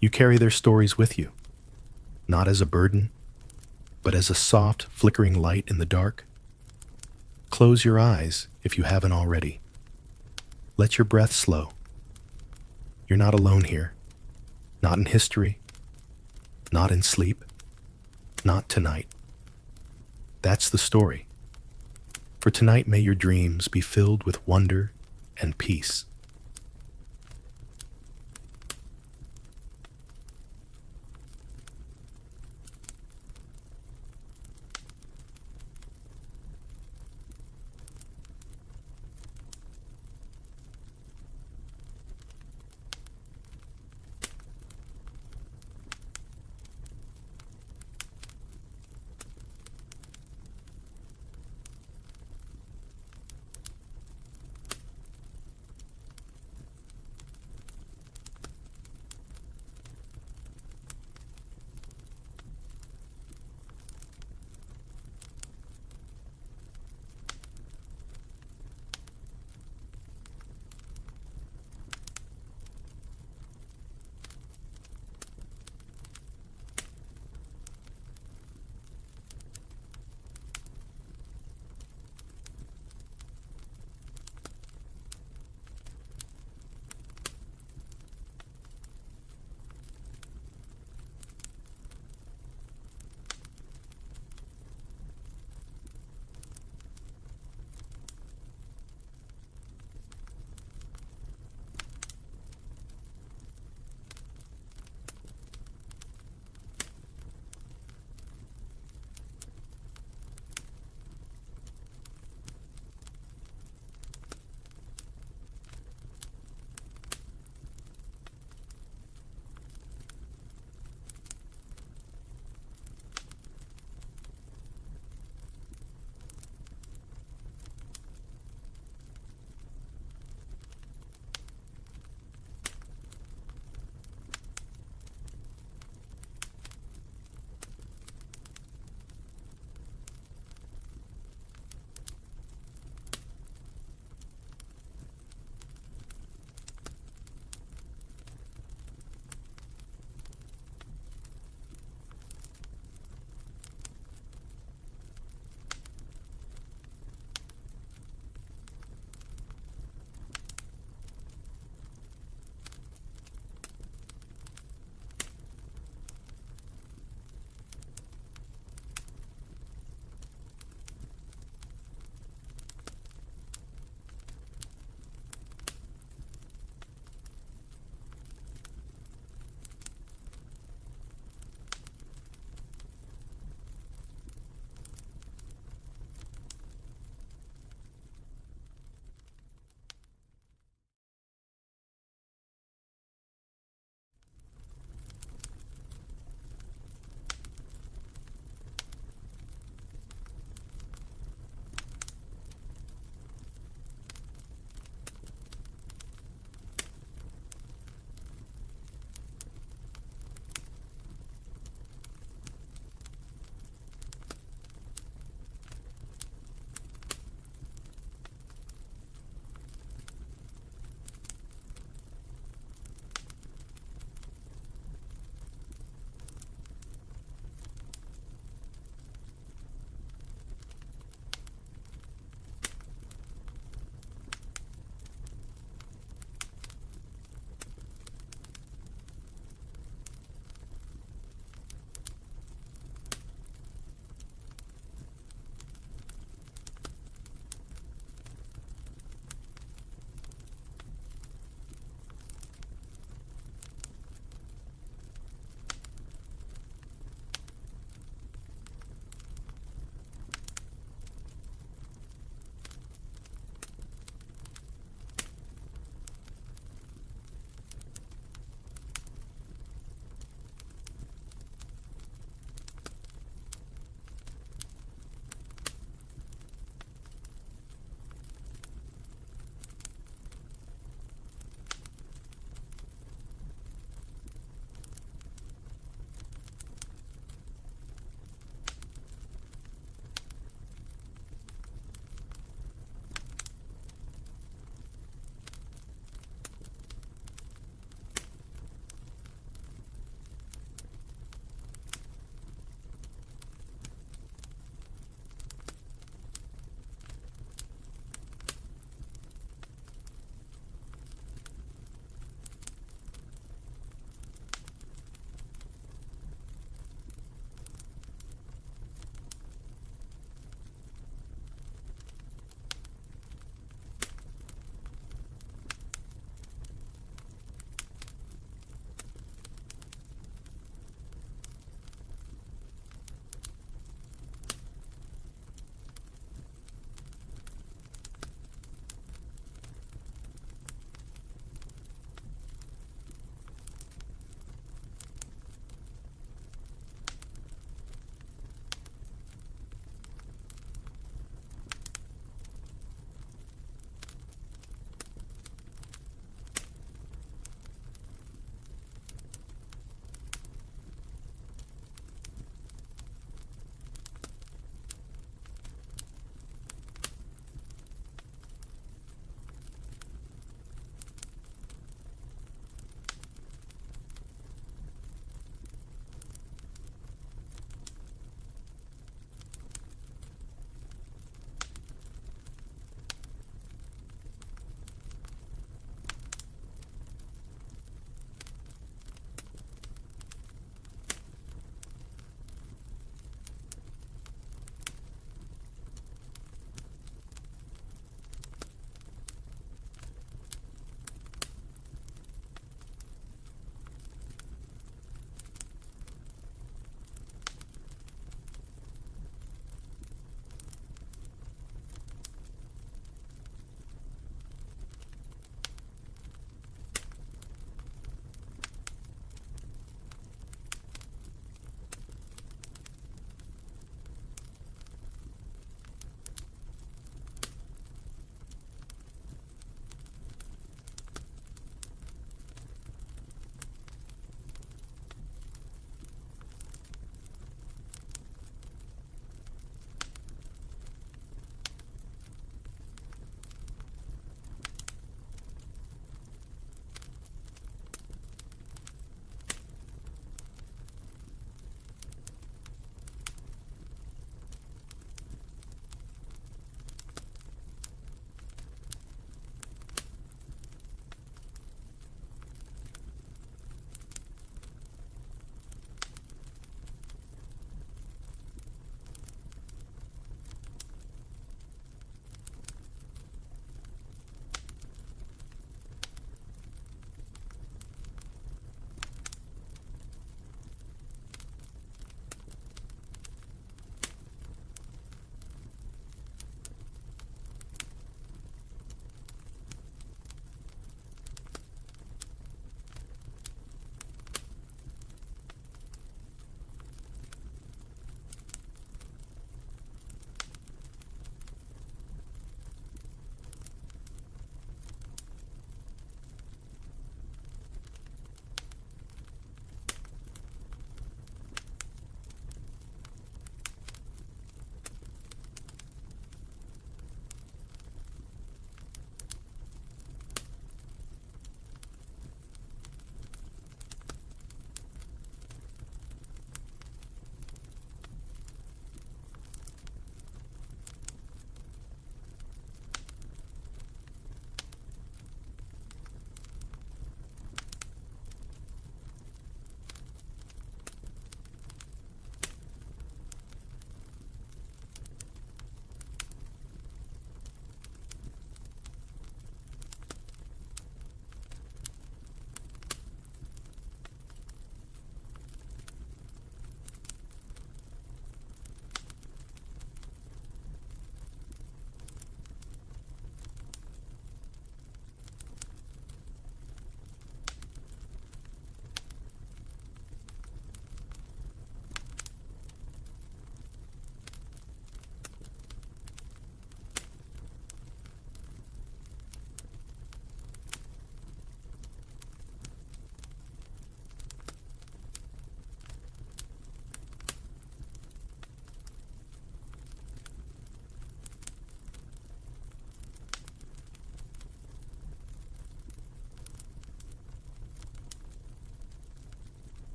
You carry their stories with you, not as a burden, but as a soft, flickering light in the dark. Close your eyes if you haven't already. Let your breath slow. You're not alone here, not in history, not in sleep, not tonight. That's the story. For tonight, may your dreams be filled with wonder and peace.